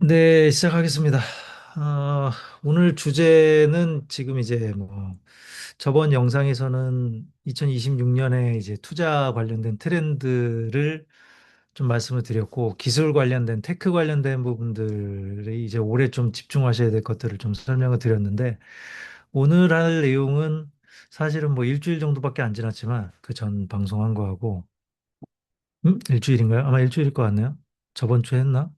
네, 시작하겠습니다. 어, 오늘 주제는 지금 이제 뭐 저번 영상에서는 2026년에 이제 투자 관련된 트렌드를 좀 말씀을 드렸고 기술 관련된 테크 관련된 부분들이 이제 올해 좀 집중하셔야 될 것들을 좀 설명을 드렸는데 오늘 할 내용은 사실은 뭐 일주일 정도밖에 안 지났지만 그 전 방송한 거하고 일주일인가요? 아마 일주일일 것 같네요. 저번 주에 했나?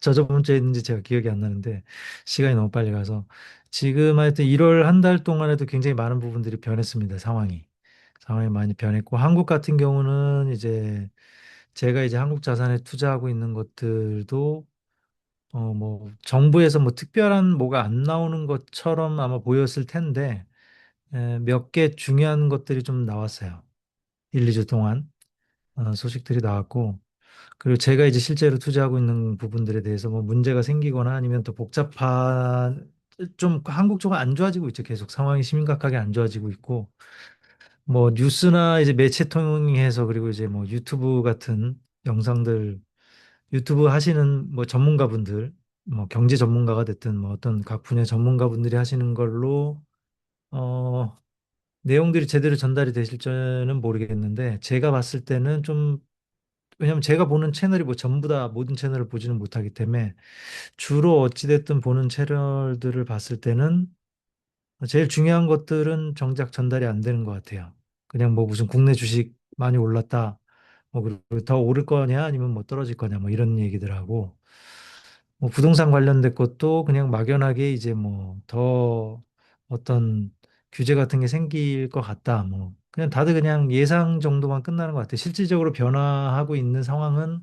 저번 주에 했는지 제가 기억이 안 나는데 시간이 너무 빨리 가서 지금 하여튼 1월 한 달 동안에도 굉장히 많은 부분들이 변했습니다. 상황이 많이 변했고 한국 같은 경우는 이제 제가 이제 한국 자산에 투자하고 있는 것들도 뭐 정부에서 뭐 특별한 뭐가 안 나오는 것처럼 아마 보였을 텐데 몇 개 중요한 것들이 좀 나왔어요. 1, 2주 동안 소식들이 나왔고 그리고 제가 이제 실제로 투자하고 있는 부분들에 대해서 뭐 문제가 생기거나 아니면 또 복잡한 좀 한국 쪽은 안 좋아지고 있죠. 계속 상황이 심각하게 안 좋아지고 있고 뭐 뉴스나 이제 매체 통해서 그리고 이제 뭐 유튜브 같은 영상들 유튜브 하시는 뭐 전문가분들 뭐 경제 전문가가 됐든 뭐 어떤 각 분야 전문가분들이 하시는 걸로 어 내용들이 제대로 전달이 되실지는 모르겠는데 제가 봤을 때는 좀 왜냐면 제가 보는 채널이 뭐 전부 다 모든 채널을 보지는 못하기 때문에 주로 어찌됐든 보는 채널들을 봤을 때는 제일 중요한 것들은 정작 전달이 안 되는 것 같아요. 그냥 뭐 무슨 국내 주식 많이 올랐다. 뭐 그리고 더 오를 거냐 아니면 뭐 떨어질 거냐 뭐 이런 얘기들 하고 뭐 부동산 관련된 것도 그냥 막연하게 이제 뭐 더 어떤 규제 같은 게 생길 것 같다. 뭐 그냥 다들 그냥 예상 정도만 끝나는 것 같아요. 실질적으로 변화하고 있는 상황은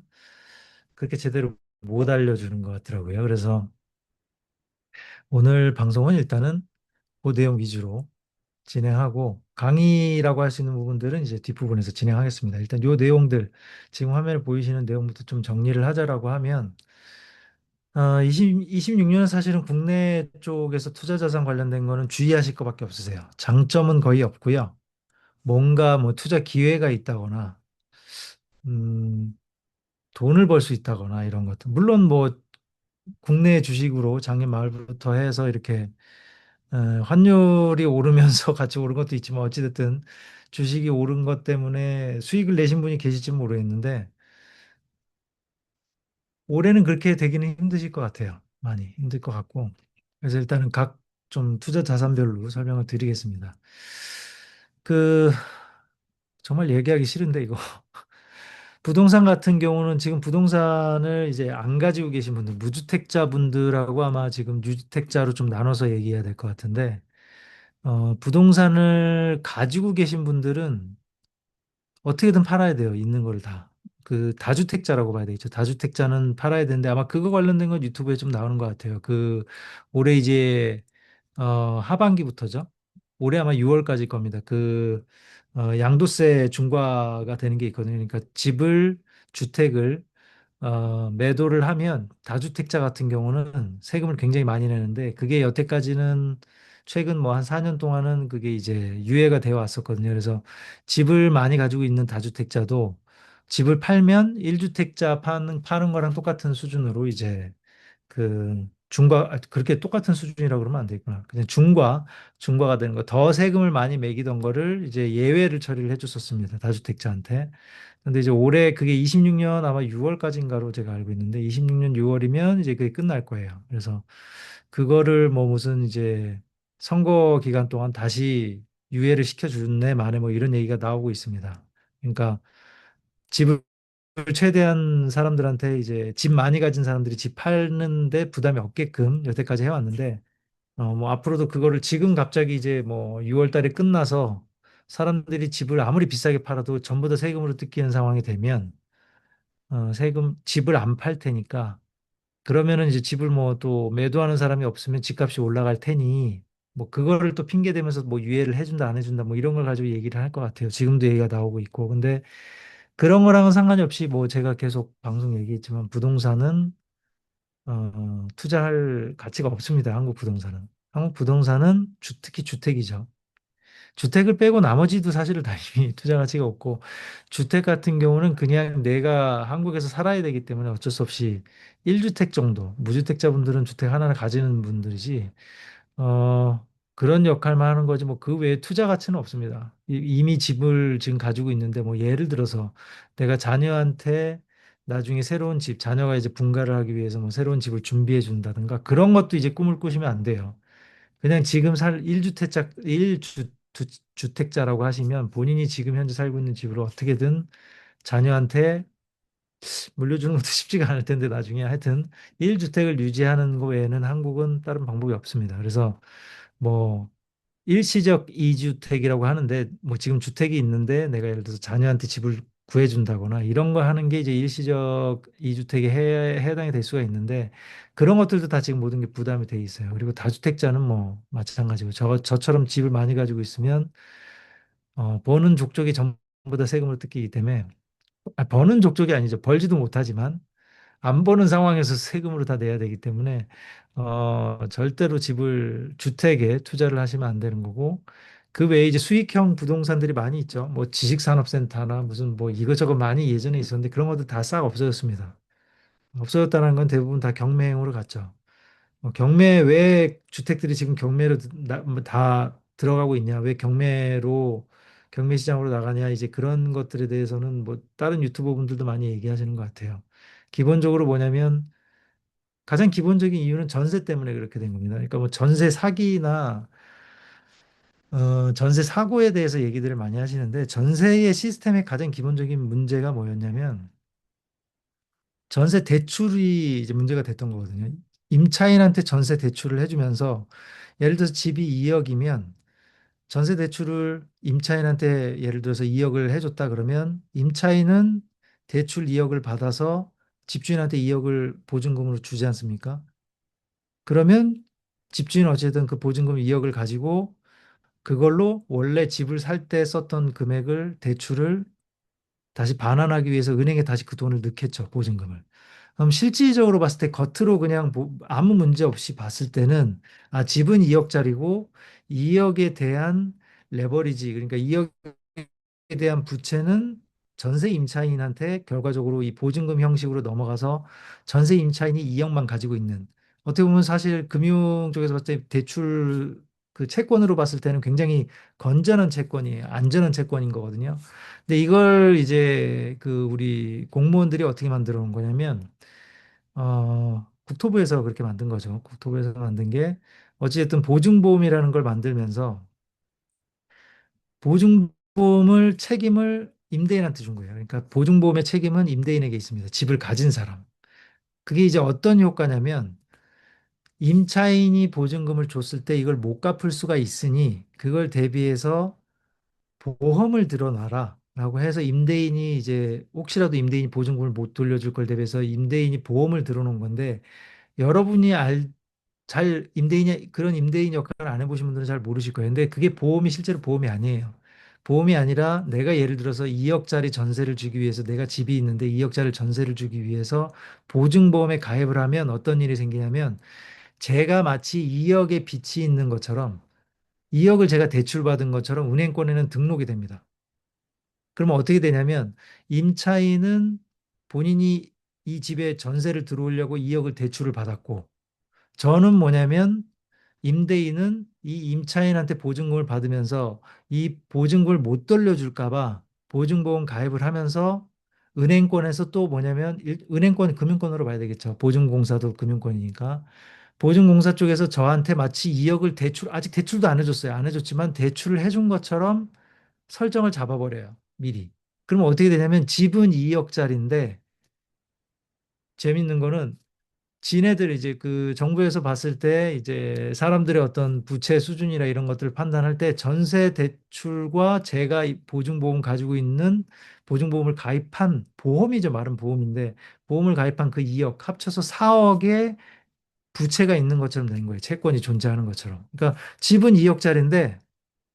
그렇게 제대로 못 알려주는 것 같더라고요. 그래서 오늘 방송은 일단은 그 내용 위주로 진행하고 강의라고 할 수 있는 부분들은 이제 뒷부분에서 진행하겠습니다. 일단 요 내용들 지금 화면에 보이시는 내용부터 좀 정리를 하자라고 하면 26년은 사실은 국내 쪽에서 투자 자산 관련된 거는 주의하실 것밖에 없으세요. 장점은 거의 없고요. 뭔가 뭐 투자 기회가 있다거나 음, 돈을 벌 수 있다거나 이런 것들. 물론 뭐 국내 주식으로 작년 말부터 해서 이렇게 환율이 오르면서 같이 오른 것도 있지만 어찌됐든 주식이 오른 것 때문에 수익을 내신 분이 계실지 모르겠는데 올해는 그렇게 되기는 힘드실 것 같아요. 많이 힘들 것 같고. 그래서 일단은 각 좀 투자 자산별로 설명을 드리겠습니다. 그 정말 얘기하기 싫은데 이거 부동산 같은 경우는 지금 부동산을 이제 안 가지고 계신 분들, 무주택자 분들하고 아마 지금 유주택자로 좀 나눠서 얘기해야 될 것 같은데 부동산을 가지고 계신 분들은 어떻게든 팔아야 돼요. 있는 걸 다. 그 다주택자라고 봐야 되겠죠. 다주택자는 팔아야 되는데 아마 그거 관련된 건 유튜브에 좀 나오는 것 같아요. 그 올해 이제 하반기부터죠. 올해 아마 6월까지 겁니다. 그 양도세 중과가 되는 게 있거든요. 그러니까 집을 주택을 매도를 하면 다주택자 같은 경우는 세금을 굉장히 많이 내는데 그게 여태까지는 최근 뭐 한 4년 동안은 그게 이제 유예가 되어 왔었거든요. 그래서 집을 많이 가지고 있는 다주택자도 집을 팔면 1주택자 파는 거랑 똑같은 수준으로 이제 그 그렇게 똑같은 수준이라고 그러면 안 되겠구나. 그냥 중과가 되는 거. 더 세금을 많이 매기던 거를 이제 예외를 처리를 해줬었습니다. 다주택자한테. 근데 이제 올해 그게 26년 아마 6월까지인가로 제가 알고 있는데 26년 6월이면 이제 그게 끝날 거예요. 그래서 그거를 뭐 무슨 이제 선거 기간 동안 다시 유예를 시켜주네 만에 뭐 이런 얘기가 나오고 있습니다. 그러니까 집을 최대한 사람들한테 이제 집 많이 가진 사람들이 집 파는데 부담이 없게끔 여태까지 해왔는데 뭐 앞으로도 그거를 지금 갑자기 이제 뭐 6월 달에 끝나서 사람들이 집을 아무리 비싸게 팔아도 전부 다 세금으로 뜯기는 상황이 되면 집을 안 팔 테니까 그러면은 이제 집을 뭐 또 매도하는 사람이 없으면 집값이 올라갈 테니 뭐 그거를 또 핑계 대면서 뭐 유예를 해준다 안 해준다 뭐 이런 걸 가지고 얘기를 할 것 같아요. 지금도 얘기가 나오고 있고 근데 그런 거랑은 상관이 없이 뭐 제가 계속 방송 얘기했지만 부동산은 투자할 가치가 없습니다. 한국 부동산은 특히 주택이죠. 주택을 빼고 나머지도 사실은 다 이미 투자 가치가 없고, 주택 같은 경우는 그냥 내가 한국에서 살아야 되기 때문에 어쩔 수 없이 1주택 정도, 무주택자분들은 주택 하나를 가지는 분들이지, 그런 역할만 하는 거지, 뭐 그 외에 투자 가치는 없습니다. 이미 집을 지금 가지고 있는데, 뭐 예를 들어서 내가 자녀한테 나중에 새로운 집, 자녀가 이제 분가를 하기 위해서 뭐 새로운 집을 준비해 준다든가, 그런 것도 이제 꿈을 꾸시면 안 돼요. 그냥 지금 살 1주택자, 주택자라고 하시면 본인이 지금 현재 살고 있는 집을 어떻게든 자녀한테 물려주는 것도 쉽지가 않을 텐데 나중에 하여튼 1주택을 유지하는 거 외에는 한국은 다른 방법이 없습니다. 그래서 뭐 일시적 이주택이라고 하는데 뭐 지금 주택이 있는데 내가 예를 들어서 자녀한테 집을 구해준다거나 이런 거 하는 게 이제 일시적 이주택에 해당이 될 수가 있는데 그런 것들도 다 지금 모든 게 부담이 돼 있어요. 그리고 다주택자는 뭐 마찬가지고 저처럼 집을 많이 가지고 있으면 버는 족족이 전부 다 세금을 뜯기기 때문에 버는 족족이 아니죠. 벌지도 못하지만 안 버는 상황에서 세금으로 다 내야 되기 때문에 절대로 집을 주택에 투자를 하시면 안 되는 거고 그 외에 이제 수익형 부동산들이 많이 있죠. 뭐 지식산업센터나 무슨 뭐 이것저것 많이 예전에 있었는데 그런 것들 다 싹 없어졌습니다. 없어졌다는 건 대부분 다 경매형으로 갔죠. 경매 왜 주택들이 지금 경매로 다 들어가고 있냐? 왜 경매 시장으로 나가냐? 이제 그런 것들에 대해서는 뭐 다른 유튜버 분들도 많이 얘기하시는 것 같아요. 기본적으로 뭐냐면 가장 기본적인 이유는 전세 때문에 그렇게 된 겁니다. 그러니까 뭐 전세 사기나 전세 사고에 대해서 얘기들을 많이 하시는데 전세의 시스템의 가장 기본적인 문제가 뭐였냐면 전세 대출이 이제 문제가 됐던 거거든요. 임차인한테 전세 대출을 해주면서 예를 들어서 집이 2억이면 전세 대출을 임차인한테 예를 들어서 2억을 해줬다 그러면 임차인은 대출 2억을 받아서 집주인한테 2억을 보증금으로 주지 않습니까? 그러면 집주인은 어쨌든 그 보증금 2억을 가지고 그걸로 원래 집을 살 때 썼던 금액을 대출을 다시 반환하기 위해서 은행에 다시 그 돈을 넣겠죠, 보증금을. 그럼 실질적으로 봤을 때 겉으로 그냥 아무 문제 없이 봤을 때는 아, 집은 2억짜리고 2억에 대한 레버리지, 그러니까 2억에 대한 부채는 전세 임차인한테 결과적으로 이 보증금 형식으로 넘어가서 전세 임차인이 2억만 가지고 있는 어떻게 보면 사실 금융 쪽에서 봤을 때 대출 그 채권으로 봤을 때는 굉장히 건전한 채권이에요. 안전한 채권인 거거든요. 근데 이걸 이제 그 우리 공무원들이 어떻게 만들어 놓은 거냐면 국토부에서 그렇게 만든 거죠. 국토부에서 만든 게 어찌됐든 보증보험이라는 걸 만들면서 보증보험을 책임을 임대인한테 준 거예요. 그러니까 보증보험의 책임은 임대인에게 있습니다. 집을 가진 사람. 그게 이제 어떤 효과냐면 임차인이 보증금을 줬을 때 이걸 못 갚을 수가 있으니 그걸 대비해서 보험을 들어놔라. 라고 해서 임대인이 이제 혹시라도 임대인이 보증금을 못 돌려줄 걸 대비해서 임대인이 보험을 들어놓은 건데 여러분이 잘 임대인이 그런 임대인 역할을 안 해보신 분들은 잘 모르실 거예요. 근데 그게 보험이 실제로 보험이 아니에요. 보험이 아니라 내가 예를 들어서 2억짜리 전세를 주기 위해서 내가 집이 있는데 2억짜리 전세를 주기 위해서 보증보험에 가입을 하면 어떤 일이 생기냐면 제가 마치 2억의 빚이 있는 것처럼 2억을 제가 대출받은 것처럼 은행권에는 등록이 됩니다. 그러면 어떻게 되냐면 임차인은 본인이 이 집에 전세를 들어오려고 2억을 대출을 받았고 저는 뭐냐면 임대인은 이 임차인한테 보증금을 받으면서 이 보증금을 못 돌려줄까 봐 보증보험 가입을 하면서 은행권에서 또 뭐냐면 은행권 금융권으로 봐야 되겠죠. 보증공사도 금융권이니까. 보증공사 쪽에서 저한테 마치 2억을 아직 대출도 안 해줬어요. 안 해줬지만 대출을 해준 것처럼 설정을 잡아버려요. 미리. 그러면 어떻게 되냐면 집은 2억짜리인데 재밌는 거는 지네들 이제 그 정부에서 봤을 때 이제 사람들의 어떤 부채 수준이나 이런 것들을 판단할 때 전세 대출과 제가 이 보증보험 가지고 있는 보증보험을 가입한 보험이죠. 말은 보험인데 보험을 가입한 그 2억 합쳐서 4억의 부채가 있는 것처럼 된 거예요. 채권이 존재하는 것처럼. 그러니까 집은 2억짜리인데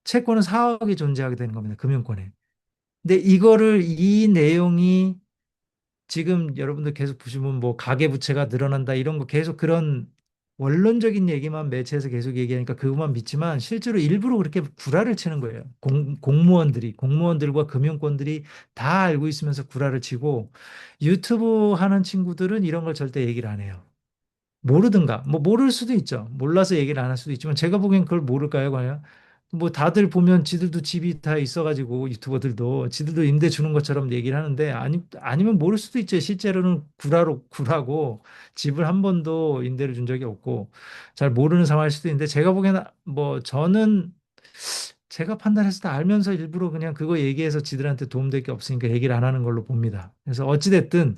채권은 4억이 존재하게 되는 겁니다. 금융권에. 근데 이 내용이 지금 여러분들 계속 보시면 뭐 가계부채가 늘어난다 이런 거 계속 그런 원론적인 얘기만 매체에서 계속 얘기하니까 그것만 믿지만 실제로 일부러 그렇게 구라를 치는 거예요. 공무원들과 금융권들이 다 알고 있으면서 구라를 치고 유튜브 하는 친구들은 이런 걸 절대 얘기를 안 해요. 모르든가, 뭐 모를 수도 있죠. 몰라서 얘기를 안 할 수도 있지만 제가 보기엔 그걸 모를까요, 과연? 뭐 다들 보면 지들도 집이 다 있어가지고 유튜버들도 지들도 임대 주는 것처럼 얘기를 하는데 아니면 모를 수도 있죠. 실제로는 구라고 집을 한 번도 임대를 준 적이 없고 잘 모르는 상황일 수도 있는데 제가 보기에는 뭐 저는 제가 판단했을 때 알면서 일부러 그냥 그거 얘기해서 지들한테 도움될 게 없으니까 얘기를 안 하는 걸로 봅니다. 그래서 어찌됐든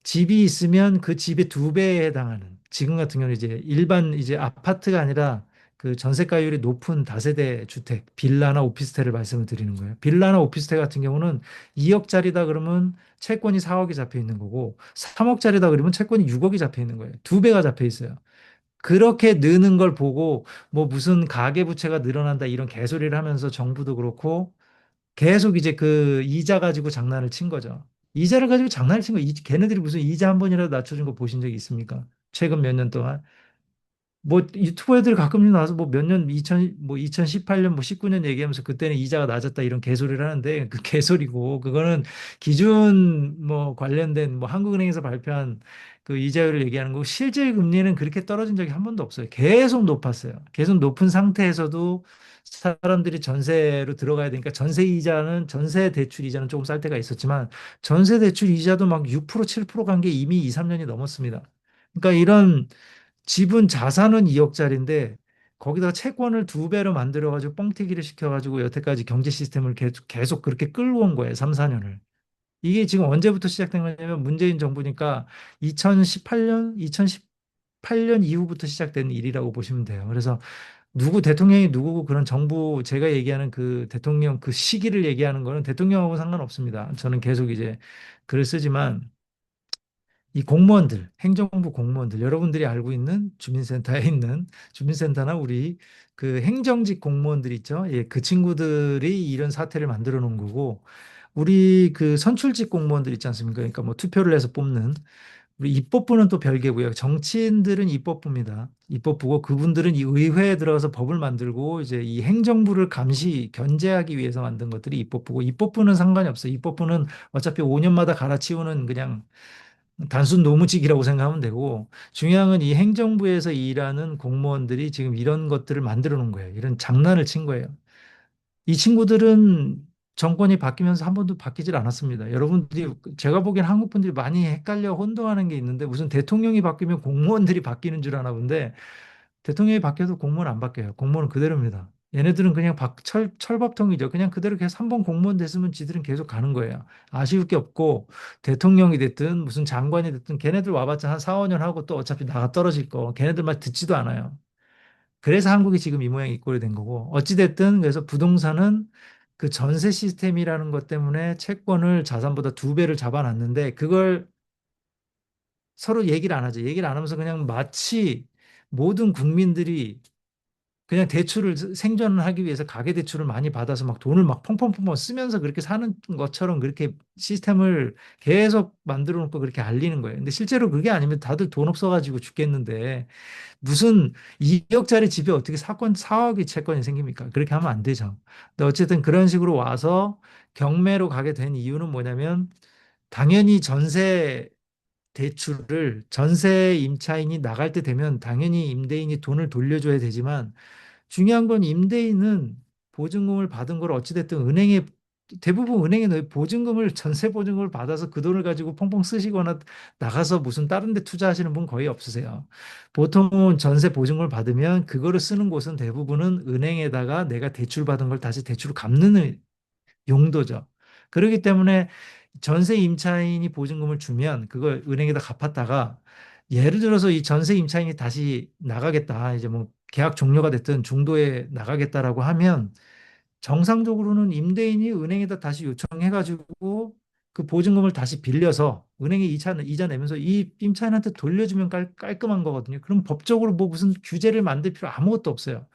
집이 있으면 그 집의 두 배에 해당하는 지금 같은 경우는 이제 일반 이제 아파트가 아니라 그 전세가율이 높은 다세대 주택, 빌라나 오피스텔을 말씀을 드리는 거예요. 빌라나 오피스텔 같은 경우는 2억짜리다 그러면 채권이 4억이 잡혀 있는 거고 3억짜리다 그러면 채권이 6억이 잡혀 있는 거예요. 두 배가 잡혀 있어요. 그렇게 느는 걸 보고 뭐 무슨 가계부채가 늘어난다 이런 개소리를 하면서 정부도 그렇고 계속 이제 그 이자 가지고 장난을 친 거죠. 이자를 가지고 장난을 친 거, 걔네들이 무슨 이자 한 번이라도 낮춰준 거 보신 적 있습니까? 최근 몇 년 동안. 뭐 유튜버 애들 가끔 나와서 뭐 몇 년, 2018년, 뭐 19년 얘기하면서 그때는 이자가 낮았다 이런 개소리를 하는데 그 개소리고 그거는 기준 뭐 관련된 뭐 한국은행에서 발표한 그 이자율을 얘기하는 거고 실질 금리는 그렇게 떨어진 적이 한 번도 없어요. 계속 높았어요. 계속 높은 상태에서도 사람들이 전세로 들어가야 되니까 전세 대출 이자는 조금 쌀 때가 있었지만 전세 대출 이자도 막 6%, 7% 간 게 이미 2, 3년이 넘었습니다. 그러니까 이런 집은 자산은 2억짜리인데 거기다가 채권을 두 배로 만들어가지고 뻥튀기를 시켜가지고 여태까지 경제 시스템을 계속 그렇게 끌어온 거예요. 3, 4년을. 이게 지금 언제부터 시작된 거냐면 문재인 정부니까 2018년 이후부터 시작된 일이라고 보시면 돼요. 그래서 대통령이 누구고 그런 정부, 제가 얘기하는 그 대통령 그 시기를 얘기하는 거는 대통령하고 상관없습니다. 저는 계속 이제 글을 쓰지만 이 공무원들, 행정부 공무원들, 여러분들이 알고 있는 주민센터에 있는 주민센터나 우리 그 행정직 공무원들 있죠? 예, 그 친구들이 이런 사태를 만들어 놓은 거고, 우리 그 선출직 공무원들 있지 않습니까? 그러니까 뭐 투표를 해서 뽑는 우리 입법부는 또 별개고요. 정치인들은 입법부입니다. 입법부고 그분들은 이 의회에 들어가서 법을 만들고 이제 이 행정부를 견제하기 위해서 만든 것들이 입법부고 입법부는 상관이 없어요. 입법부는 어차피 5년마다 갈아치우는 그냥 단순 노무직이라고 생각하면 되고 중요한 건 이 행정부에서 일하는 공무원들이 지금 이런 것들을 만들어 놓은 거예요. 이런 장난을 친 거예요. 이 친구들은 정권이 바뀌면서 한 번도 바뀌질 않았습니다. 여러분들이 제가 보기엔 한국 분들이 많이 헷갈려 혼동하는 게 있는데 무슨 대통령이 바뀌면 공무원들이 바뀌는 줄 아나 본데 대통령이 바뀌어도 공무원 안 바뀌어요. 공무원은 그대로입니다. 얘네들은 그냥 철밥통이죠. 그냥 그대로 계속 한 번 공무원 됐으면 지들은 계속 가는 거예요. 아쉬울 게 없고 대통령이 됐든 무슨 장관이 됐든 걔네들 와봤자 한 4, 5년 하고 또 어차피 나가 떨어질 거. 걔네들 말 듣지도 않아요. 그래서 한국이 지금 이 모양 이 꼴이 된 거고 어찌됐든 그래서 부동산은 그 전세 시스템이라는 것 때문에 채권을 자산보다 두 배를 잡아놨는데 그걸 서로 얘기를 안 하죠. 얘기를 안 하면서 그냥 마치 모든 국민들이 그냥 대출을 생존을 하기 위해서 가계 대출을 많이 받아서 막 돈을 막 펑펑펑펑 쓰면서 그렇게 사는 것처럼 그렇게 시스템을 계속 만들어 놓고 그렇게 알리는 거예요. 근데 실제로 그게 아니면 다들 돈 없어가지고 죽겠는데 무슨 2억짜리 집에 어떻게 4억이 채권이 생깁니까? 그렇게 하면 안 되죠. 근데 어쨌든 그런 식으로 와서 경매로 가게 된 이유는 뭐냐면 당연히 전세 임차인이 나갈 때 되면 당연히 임대인이 돈을 돌려줘야 되지만 중요한 건 임대인은 보증금을 받은 걸 어찌됐든 대부분 은행에 보증금을 전세 보증금을 받아서 그 돈을 가지고 펑펑 쓰시거나 나가서 무슨 다른 데 투자하시는 분 거의 없으세요. 보통은 전세 보증금을 받으면 그거를 쓰는 곳은 대부분은 은행에다가 내가 대출 받은 걸 다시 대출을 갚는 용도죠. 그렇기 때문에 전세 임차인이 보증금을 주면 그걸 은행에다 갚았다가 예를 들어서 이 전세 임차인이 다시 나가겠다. 이제 뭐 계약 종료가 됐든 중도에 나가겠다라고 하면 정상적으로는 임대인이 은행에다 다시 요청해가지고 그 보증금을 다시 빌려서 은행에 이자 내면서 이 임차인한테 돌려주면 깔끔한 거거든요. 그럼 법적으로 뭐 무슨 규제를 만들 필요 아무것도 없어요.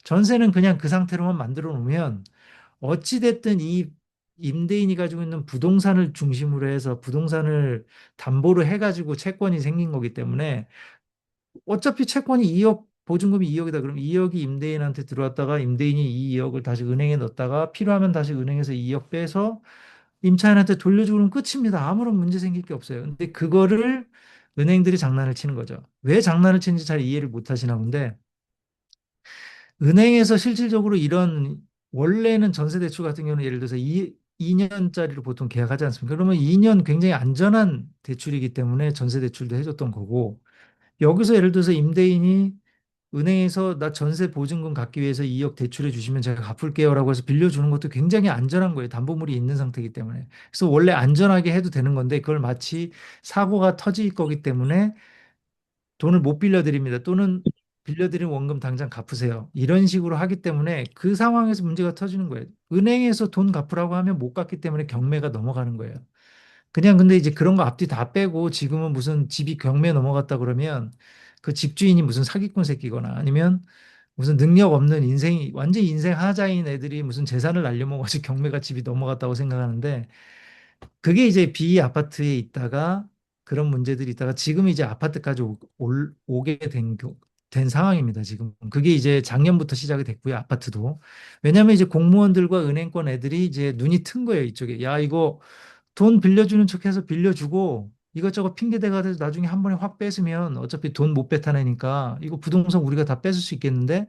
전세는 그냥 그 상태로만 만들어 놓으면 어찌됐든 이 임대인이 가지고 있는 부동산을 중심으로 해서 부동산을 담보로 해가지고 채권이 생긴 거기 때문에 어차피 채권이 2억, 보증금이 2억이다. 그럼 2억이 임대인한테 들어왔다가 임대인이 이 2억을 다시 은행에 넣었다가 필요하면 다시 은행에서 2억 빼서 임차인한테 돌려주고 면 끝입니다. 아무런 문제 생길 게 없어요. 근데 그거를 은행들이 장난을 치는 거죠. 왜 장난을 치는지 잘 이해를 못 하시나 본데, 은행에서 실질적으로 이런, 원래는 전세 대출 같은 경우는 예를 들어서 2년짜리로 보통 계약하지 않습니까? 그러면 2년 굉장히 안전한 대출이기 때문에 전세 대출도 해줬던 거고, 여기서 예를 들어서 임대인이 은행에서 나 전세 보증금 갚기 위해서 2억 대출해 주시면 제가 갚을게요라고 해서 빌려주는 것도 굉장히 안전한 거예요. 담보물이 있는 상태이기 때문에. 그래서 원래 안전하게 해도 되는 건데 그걸 마치 사고가 터질 거기 때문에 돈을 못 빌려드립니다. 또는 빌려드린 원금 당장 갚으세요. 이런 식으로 하기 때문에 그 상황에서 문제가 터지는 거예요. 은행에서 돈 갚으라고 하면 못 갚기 때문에 경매가 넘어가는 거예요. 그냥 근데 이제 그런 거 앞뒤 다 빼고 지금은 무슨 집이 경매에 넘어갔다 그러면 그 집주인이 무슨 사기꾼 새끼거나 아니면 무슨 능력 없는 인생이 완전 인생 하자인 애들이 무슨 재산을 날려먹어서 경매가 집이 넘어갔다고 생각하는데 그게 이제 B 아파트에 있다가 그런 문제들이 있다가 지금 이제 아파트까지 오게 된 상황입니다. 지금 그게 이제 작년부터 시작이 됐고요. 아파트도 왜냐하면 이제 공무원들과 은행권 애들이 이제 눈이 튼 거예요. 이쪽에 야 이거 돈 빌려주는 척해서 빌려주고 이것저것 핑계 대가지고 나중에 한 번에 확 뺏으면 어차피 돈 못 뱉어내니까 이거 부동산 우리가 다 뺏을 수 있겠는데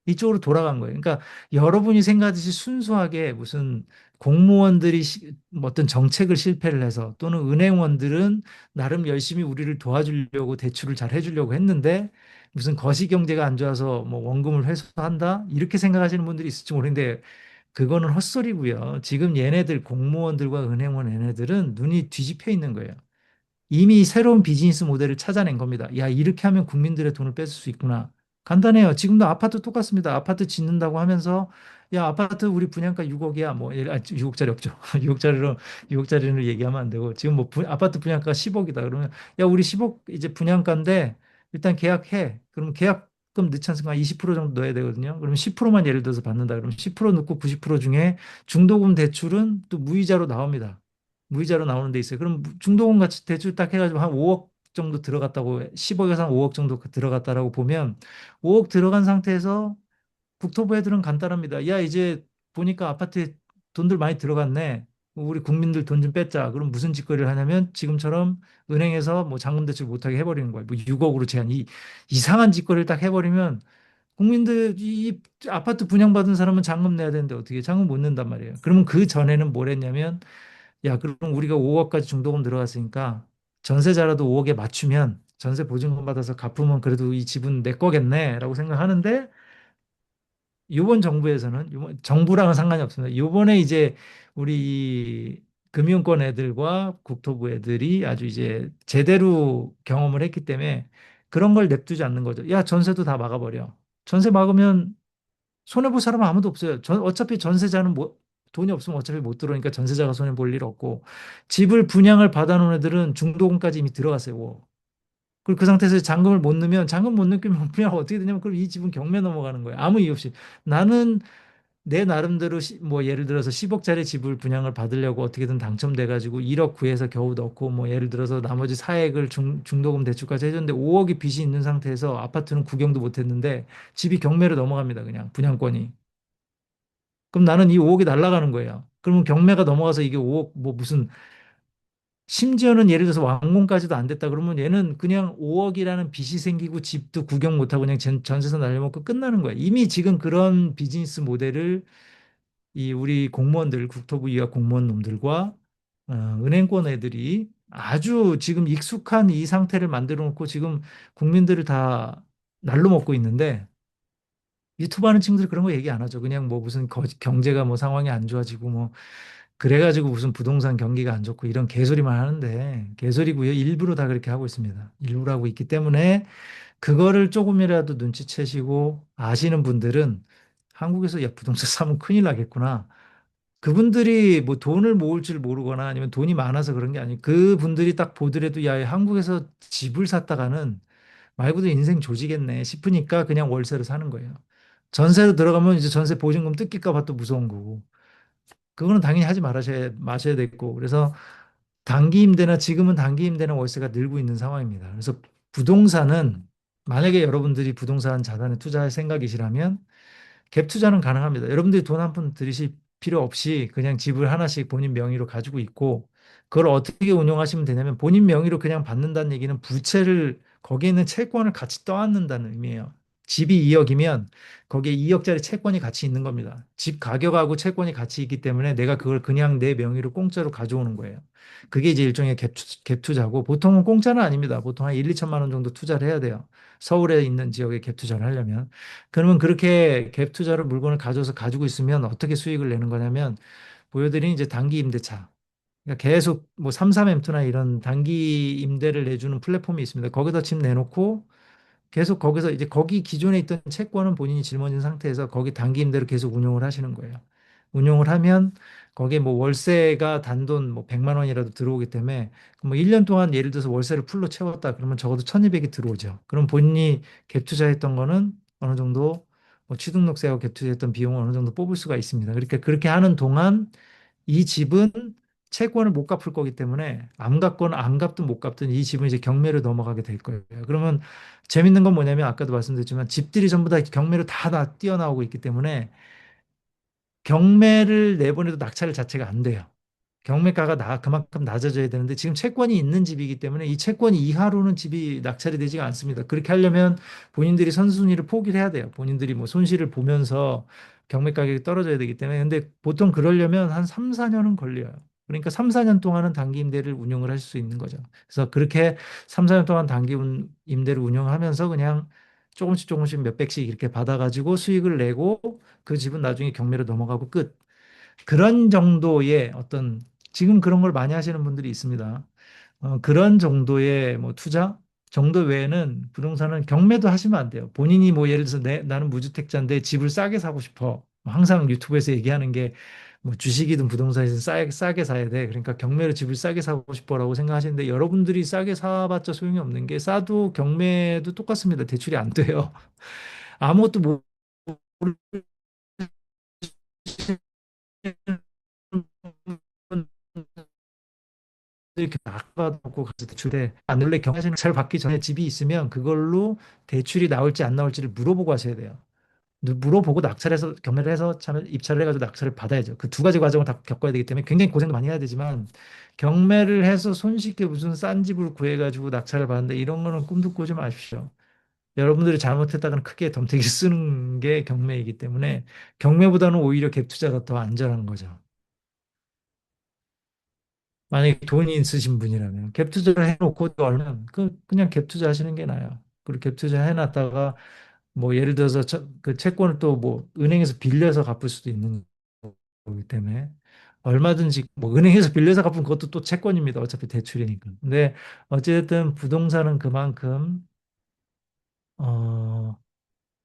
이쪽으로 돌아간 거예요. 그러니까 여러분이 생각하듯이 순수하게 무슨 공무원들이 뭐 어떤 정책을 실패를 해서 또는 은행원들은 나름 열심히 우리를 도와주려고 대출을 잘 해주려고 했는데 무슨 거시경제가 안 좋아서 뭐 원금을 회수한다 이렇게 생각하시는 분들이 있을지 모르는데 그거는 헛소리고요. 지금 얘네들 공무원들과 은행원 얘네들은 눈이 뒤집혀 있는 거예요. 이미 새로운 비즈니스 모델을 찾아낸 겁니다. 야, 이렇게 하면 국민들의 돈을 뺏을 수 있구나. 간단해요. 지금도 아파트 똑같습니다. 아파트 짓는다고 하면서 야, 아파트 우리 분양가 6억이야. 뭐 6억짜리 없죠. 6억짜리로 6억짜리를 얘기하면 안 되고 지금 뭐 아파트 분양가 10억이다. 그러면 야, 우리 10억 이제 분양가인데 일단 계약해. 그러면 계약금 넣지 않습니까? 20% 정도 넣어야 되거든요. 그러면 10%만 예를 들어서 받는다. 그러면 10% 넣고 90% 중에 중도금 대출은 또 무이자로 나옵니다. 무이자로 나오는 데 있어요. 그럼 중도금 같이 대출 딱 해가지고 한 5억 정도 들어갔다고 10억에서 한 5억 정도 들어갔다라고 보면 5억 들어간 상태에서 국토부 애들은 간단합니다. 야 이제 보니까 아파트에 돈들 많이 들어갔네. 우리 국민들 돈 좀 뺐자. 그럼 무슨 짓거리를 하냐면 지금처럼 은행에서 뭐 잔금 대출 못하게 해버리는 거예요. 뭐 6억으로 제한 이 이상한 짓거리를 딱 해버리면 국민들 이 아파트 분양받은 사람은 잔금 내야 되는데 어떻게 잔금 못 낸단 말이에요. 그러면 그 전에는 뭘 했냐면 야, 그럼 우리가 5억까지 중도금 들어갔으니까 전세자라도 5억에 맞추면 전세 보증금 받아서 갚으면 그래도 이 집은 내 거겠네라고 생각하는데 이번 정부에서는 이번 정부랑은 상관이 없습니다. 이번에 이제 우리 이 금융권 애들과 국토부 애들이 아주 이제 제대로 경험을 했기 때문에 그런 걸 냅두지 않는 거죠. 야, 전세도 다 막아버려. 전세 막으면 손해볼 사람은 아무도 없어요. 어차피 전세자는 뭐 돈이 없으면 어차피 못 들어오니까 전세자가 손해 볼 일 없고 집을 분양을 받아놓은 애들은 중도금까지 이미 들어갔어요. 그리고 그 상태에서 잔금을 못 넣으면 잔금 못 넣으면 그냥 어떻게 되냐면 그럼 이 집은 경매 넘어가는 거예요. 아무 이유 없이 나는 내 나름대로 뭐 예를 들어서 10억짜리 집을 분양을 받으려고 어떻게든 당첨돼 가지고 1억 구해서 겨우 넣고 뭐 예를 들어서 나머지 4억을 중도금 대출까지 해줬는데 5억이 빚이 있는 상태에서 아파트는 구경도 못 했는데 집이 경매로 넘어갑니다. 그냥 분양권이. 그럼 나는 이 5억이 날아가는 거예요. 그러면 경매가 넘어가서 이게 5억 뭐 무슨 심지어는 예를 들어서 완공까지도 안 됐다 그러면 얘는 그냥 5억이라는 빚이 생기고 집도 구경 못하고 그냥 전세서 날려먹고 끝나는 거예요. 이미 지금 그런 비즈니스 모델을 이 우리 공무원들 국토부 이하 공무원 놈들과 은행권 애들이 아주 지금 익숙한 이 상태를 만들어 놓고 지금 국민들을 다 날로 먹고 있는데 유튜브 하는 친구들 그런 거 얘기 안 하죠. 그냥 뭐 무슨 경제가 뭐 상황이 안 좋아지고 뭐 그래가지고 무슨 부동산 경기가 안 좋고 이런 개소리만 하는데 개소리고요. 일부러 다 그렇게 하고 있습니다. 일부러 하고 있기 때문에 그거를 조금이라도 눈치채시고 아시는 분들은 한국에서 야 부동산 사면 큰일 나겠구나. 그분들이 뭐 돈을 모을 줄 모르거나 아니면 돈이 많아서 그런 게 아니고 그분들이 딱 보더라도 야 한국에서 집을 샀다가는 말 그대로 인생 조지겠네 싶으니까 그냥 월세로 사는 거예요. 전세로 들어가면 이제 전세 보증금 뜯길까 봐 또 무서운 거고. 그거는 당연히 하지 마셔야 됐고. 그래서 단기 임대나 지금은 단기 임대나 월세가 늘고 있는 상황입니다. 그래서 부동산은 만약에 여러분들이 부동산 자산에 투자할 생각이시라면 갭 투자는 가능합니다. 여러분들이 돈 한 푼 들이실 필요 없이 그냥 집을 하나씩 본인 명의로 가지고 있고 그걸 어떻게 운용하시면 되냐면 본인 명의로 그냥 받는다는 얘기는 부채를 거기에 있는 채권을 같이 떠안는다는 의미예요. 집이 2억이면 거기에 2억짜리 채권이 같이 있는 겁니다. 집 가격하고 채권이 같이 있기 때문에 내가 그걸 그냥 내 명의로 공짜로 가져오는 거예요. 그게 이제 일종의 갭 투자고 보통은 공짜는 아닙니다. 보통 한 1, 2천만 원 정도 투자를 해야 돼요. 서울에 있는 지역에 갭 투자를 하려면. 그러면 그렇게 갭 투자로 물건을 가져서 가지고 있으면 어떻게 수익을 내는 거냐면 보여드린 이제 단기 임대차. 그러니까 계속 뭐 삼삼엠투나 이런 단기 임대를 내주는 플랫폼이 있습니다. 거기다 집 내놓고 계속 거기서 이제 거기 기존에 있던 채권은 본인이 짊어진 상태에서 거기 단기 임대로 계속 운용을 하시는 거예요. 운용을 하면 거기에 뭐 월세가 단돈 뭐 100만 원이라도 들어오기 때문에 뭐 1년 동안 예를 들어서 월세를 풀로 채웠다 그러면 적어도 1200이 들어오죠. 그럼 본인이 갭 투자했던 거는 어느 정도 뭐 취등록세하고 갭 투자했던 비용을 어느 정도 뽑을 수가 있습니다. 그러니까 그렇게 하는 동안 이 집은 채권을 못 갚을 거기 때문에 안 갚거나 안 갚든 못 갚든 이 집은 이제 경매로 넘어가게 될 거예요. 그러면 재밌는 건 뭐냐면 아까도 말씀드렸지만 집들이 전부 다 경매로 다 뛰어나오고 있기 때문에 경매를 내보내도 낙찰 자체가 안 돼요. 경매가가 그만큼 낮아져야 되는데 지금 채권이 있는 집이기 때문에 이 채권 이하로는 집이 낙찰이 되지가 않습니다. 그렇게 하려면 본인들이 선순위를 포기를 해야 돼요. 본인들이 뭐 손실을 보면서 경매 가격이 떨어져야 되기 때문에 근데 보통 그러려면 한 3, 4년은 걸려요. 그러니까 3, 4년 동안은 단기 임대를 운영을 할 수 있는 거죠. 그래서 그렇게 3, 4년 동안 단기 임대를 운영하면서 그냥 조금씩 조금씩 몇 백씩 이렇게 받아가지고 수익을 내고 그 집은 나중에 경매로 넘어가고 끝. 그런 정도의 어떤 지금 그런 걸 많이 하시는 분들이 있습니다. 그런 정도의 뭐 투자 정도 외에는 부동산은 경매도 하시면 안 돼요. 본인이 뭐 예를 들어서 나는 무주택자인데 집을 싸게 사고 싶어. 항상 유튜브에서 얘기하는 게 뭐 주식이든 부동산이든 싸게 사야 돼. 그러니까 경매로 집을 싸게 사고 싶어라고 생각하시는데 여러분들이 싸게 사봤자 소용이 없는 게 싸도 경매도 똑같습니다. 대출이 안 돼요. 아무것도 모르는 이렇게 나가놓고 가서 대출에 안 원래 경매를 잘 받기 전에 집이 있으면 그걸로 대출이 나올지 안 나올지를 물어보고 하셔야 돼요. 물어보고 낙찰해서 경매를 해서 참 입찰을 해가지고 낙찰을 받아야죠. 그 두 가지 과정을 다 겪어야 되기 때문에 굉장히 고생도 많이 해야 되지만 경매를 해서 손쉽게 무슨 싼 집을 구해가지고 낙찰을 받는데 이런 거는 꿈도 꾸지 마십시오. 여러분들이 잘못했다가는 크게 덤태기 쓰는 게 경매이기 때문에 경매보다는 오히려 갭 투자가 더 안전한 거죠. 만약에 돈이 있으신 분이라면 갭 투자를 해놓고 얼면 그냥 갭 투자 하시는 게 나아요. 그리고 갭 투자 해놨다가 뭐 예를 들어서 그 채권을 또 뭐 은행에서 빌려서 갚을 수도 있는 거기 때문에 얼마든지 뭐 은행에서 빌려서 갚으면 그것도 또 채권입니다. 어차피 대출이니까. 근데 어쨌든 부동산은 그만큼 어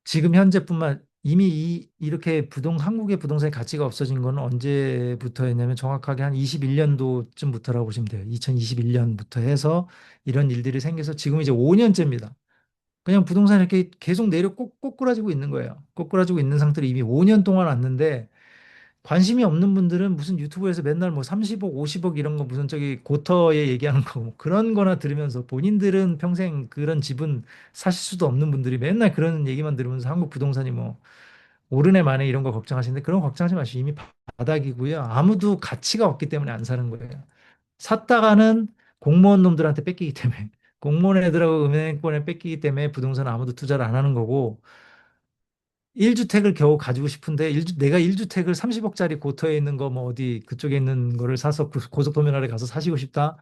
지금 현재뿐만 이미 이렇게 한국의 부동산의 가치가 없어진 거는 언제부터였냐면 정확하게 한 21년도쯤부터라고 보시면 돼요. 2021년부터 해서 이런 일들이 생겨서 지금 이제 5년째입니다. 그냥 부동산이 이렇게 계속 꼬꾸라지고 있는 거예요. 꼬꾸라지고 있는 상태로 이미 5년 동안 왔는데 관심이 없는 분들은 무슨 유튜브에서 맨날 뭐 30억, 50억 이런 거 무슨 저기 고터에 얘기하는 거 뭐 그런 거나 들으면서 본인들은 평생 그런 집은 사실 수도 없는 분들이 맨날 그런 얘기만 들으면서 한국 부동산이 뭐 오르네 마네 이런 거 걱정하시는데 그런 거 걱정하지 마시고 이미 바닥이고요. 아무도 가치가 없기 때문에 안 사는 거예요. 샀다가는 공무원 놈들한테 뺏기기 때문에 공무원 애들하고 은행권에 뺏기기 때문에 부동산 아무도 투자를 안 하는 거고 1주택을 겨우 가지고 싶은데 내가 1주택을 30억짜리 고터에 있는 거 뭐 어디 그쪽에 있는 거를 사서 고속터미널에 가서 사시고 싶다.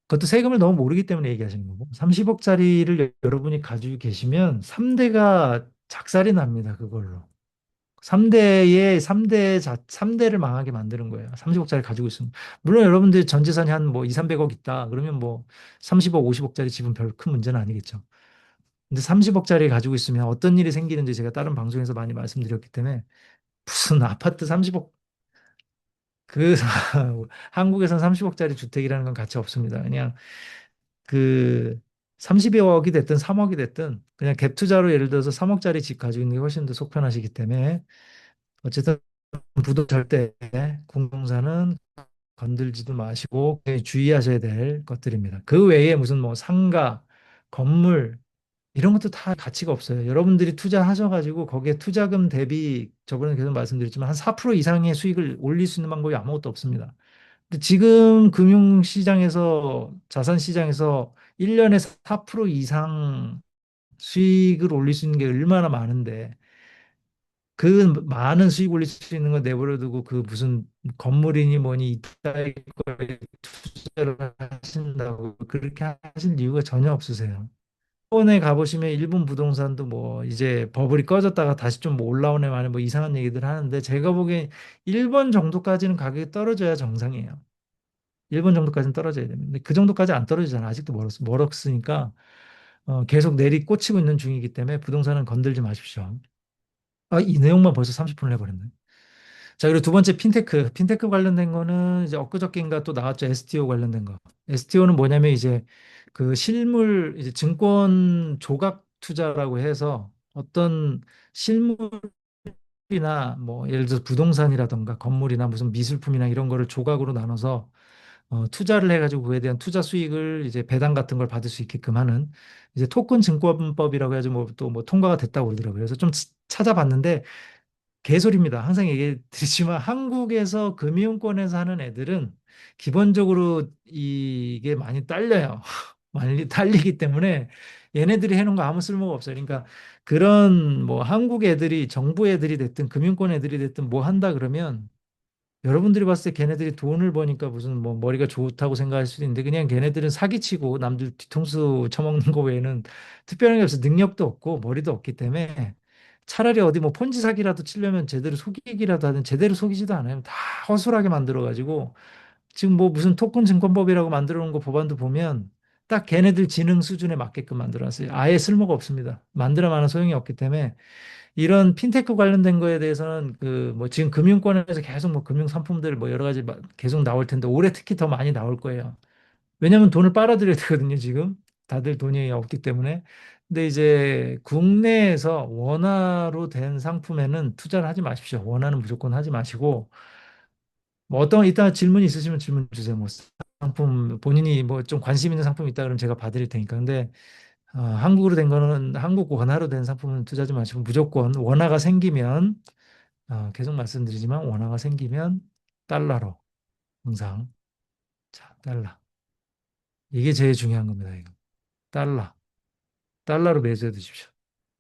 그것도 세금을 너무 모르기 때문에 얘기하시는 거고 30억짜리를 여러분이 가지고 계시면 3대가 작살이 납니다. 그걸로. 3대를 망하게 만드는 거예요. 30억짜리 가지고 있으면. 물론 여러분들 전 재산이 한 뭐 2, 300억 있다. 그러면 뭐 30억, 50억짜리 집은 별 큰 문제는 아니겠죠. 근데 30억짜리 가지고 있으면 어떤 일이 생기는지 제가 다른 방송에서 많이 말씀드렸기 때문에 무슨 아파트 30억 그 한국에선 30억짜리 주택이라는 건 가치 없습니다. 그냥 그 30억이 됐든 3억이 됐든 그냥 갭 투자로 예를 들어서 3억짜리 집 가지고 있는 게 훨씬 더 속편하시기 때문에 어쨌든 절대 공동사는 건들지도 마시고 주의하셔야 될 것들입니다. 그 외에 무슨 뭐 상가, 건물 이런 것도 다 가치가 없어요. 여러분들이 투자하셔가지고 거기에 투자금 대비 저번에 계속 말씀드렸지만 한 4% 이상의 수익을 올릴 수 있는 방법이 아무것도 없습니다. 근데 지금 금융시장에서 자산시장에서 1년에 4% 이상 수익을 올릴 수 있는 게 얼마나 많은데 그 많은 수익 올릴 수 있는 거 내버려 두고 그 무슨 건물이니 뭐니 이따위 거에 투자를 하신다고 그렇게 하실 이유가 전혀 없으세요. 일본에 가보시면 일본 부동산도 뭐 이제 버블이 꺼졌다가 다시 좀 뭐 올라오네 마네 뭐 이상한 얘기들 하는데 제가 보기엔 일본 정도까지는 가격이 떨어져야 정상이에요. 일본 정도까지는 떨어져야 되는데 그 정도까지 안 떨어지잖아. 아직도 멀었으니까 계속 내리 꽂히고 있는 중이기 때문에 부동산은 건들지 마십시오. 아, 이 내용만 벌써 30분을 해버렸네. 자, 그리고 두 번째 핀테크. 핀테크 관련된 거는 이제 엊그저께인가 또 나왔죠. STO 관련된 거. STO는 뭐냐면 이제 그 실물, 이제 증권 조각 투자라고 해서 어떤 실물이나 뭐 예를 들어서 부동산이라던가 건물이나 무슨 미술품이나 이런 거를 조각으로 나눠서 투자를 해가지고 그에 대한 투자 수익을 이제 배당 같은 걸 받을 수 있게끔 하는 이제 토큰 증권법이라고 해가지고 뭐 또 뭐 통과가 됐다고 그러더라고요. 그래서 좀 찾아봤는데 개소리입니다. 항상 얘기해 드리지만 한국에서 금융권에서 하는 애들은 기본적으로 이게 많이 딸려요. 많이 딸리기 때문에 얘네들이 해놓은 거 아무 쓸모가 없어요. 그러니까 그런 뭐 한국 애들이 정부 애들이 됐든 금융권 애들이 됐든 뭐 한다 그러면 여러분들이 봤을 때 걔네들이 돈을 버니까 무슨 뭐 머리가 좋다고 생각할 수도 있는데 그냥 걔네들은 사기치고 남들 뒤통수 쳐먹는 거 외에는 특별한 게 없어. 능력도 없고 머리도 없기 때문에 차라리 어디 뭐 폰지 사기라도 치려면 제대로 속이기라도 하든 제대로 속이지도 않아요. 다 허술하게 만들어가지고 지금 뭐 무슨 토큰 증권법이라고 만들어 놓은 거 법안도 보면 딱 걔네들 지능 수준에 맞게끔 만들어놨어요. 아예 쓸모가 없습니다. 만들어만은 소용이 없기 때문에 이런 핀테크 관련된 거에 대해서는 그 뭐 지금 금융권에서 계속 뭐 금융 상품들 뭐 여러 가지 계속 나올 텐데 올해 특히 더 많이 나올 거예요. 왜냐하면 돈을 빨아들여야 되거든요, 지금. 다들 돈이 없기 때문에. 근데 이제 국내에서 원화로 된 상품에는 투자를 하지 마십시오. 원화는 무조건 하지 마시고 뭐 어떤 이따 질문 있으시면 질문 주세요. 뭐 상품 본인이 뭐 좀 관심 있는 상품 있다 그러면 제가 봐드릴 테니까. 근데 한국으로 된 거는 한국 원화로 된 상품은 투자하지 마시고 무조건 원화가 생기면 계속 말씀드리지만 원화가 생기면 달러로 항상 자 달러 이게 제일 중요한 겁니다. 이거 달러로 매수해 두십시오.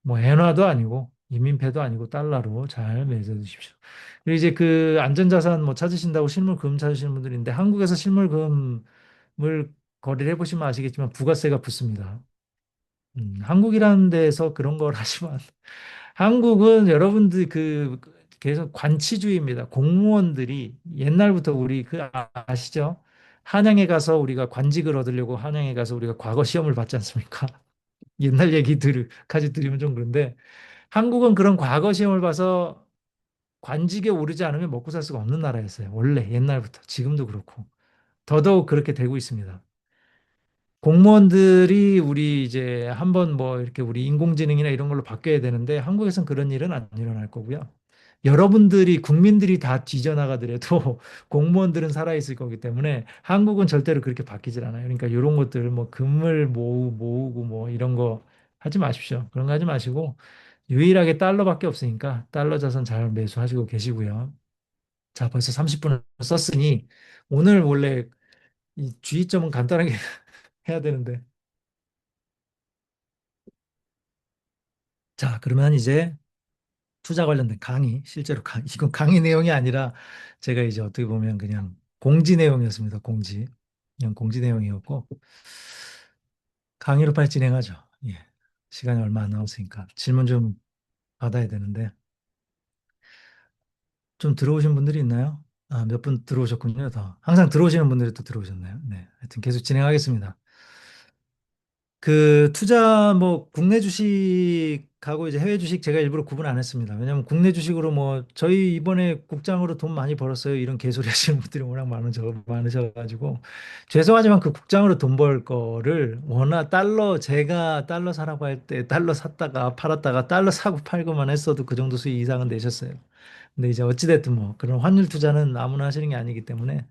뭐 엔화도 아니고 이민폐도 아니고 달러로 잘 매수해 두십시오. 그리고 이제 그 안전자산 뭐 찾으신다고 실물금 찾으시는 분들인데 한국에서 실물금을 거래를 해보시면 아시겠지만 부가세가 붙습니다. 한국이라는 데서 그런 걸 하시면 한국은 여러분들 그 계속 관치주의입니다. 공무원들이 옛날부터 우리 그 아시죠? 한양에 가서 우리가 관직을 얻으려고 한양에 가서 우리가 과거 시험을 받지 않습니까? 옛날 얘기들까지 들으면 좀 그런데 한국은 그런 과거 시험을 봐서 관직에 오르지 않으면 먹고 살 수가 없는 나라였어요. 원래 옛날부터 지금도 그렇고 더더욱 그렇게 되고 있습니다. 공무원들이 우리 이제 한번 뭐 이렇게 우리 인공지능이나 이런 걸로 바뀌어야 되는데 한국에선 그런 일은 안 일어날 거고요. 여러분들이 국민들이 다 뒤져나가더라도 공무원들은 살아있을 거기 때문에 한국은 절대로 그렇게 바뀌질 않아요. 그러니까 이런 것들 뭐 금을 모으고 뭐 이런 거 하지 마십시오. 그런 거 하지 마시고 유일하게 달러밖에 없으니까 달러 자산 잘 매수하시고 계시고요. 자, 벌써 30분을 썼으니 오늘 원래 이 주의점은 간단하게 해야 되는데 자, 그러면 이제 투자 관련된 강의, 실제로 이건 강의 내용이 아니라 제가 이제 어떻게 보면 그냥 공지 내용이었습니다. 공지. 그냥 공지 내용이었고 강의로 빨리 진행하죠. 예. 시간이 얼마 안 남았으니까 질문 좀 받아야 되는데 좀 들어오신 분들이 있나요? 아, 몇 분 들어오셨군요. 더. 항상 들어오시는 분들이 또 들어오셨나요? 네. 하여튼 계속 진행하겠습니다. 그 투자 뭐 국내 주식하고 이제 해외 주식 제가 일부러 구분 안 했습니다. 왜냐하면 국내 주식으로 뭐 저희 이번에 국장으로 돈 많이 벌었어요. 이런 개소리 하시는 분들이 워낙 많으셔가지고 죄송하지만 그 국장으로 돈 벌 거를 워낙 달러 제가 달러 사라고 할 때 달러 샀다가 팔았다가 달러 사고 팔고만 했어도 그 정도 수익 이상은 내셨어요. 근데 이제 어찌됐든 뭐 그런 환율 투자는 아무나 하시는 게 아니기 때문에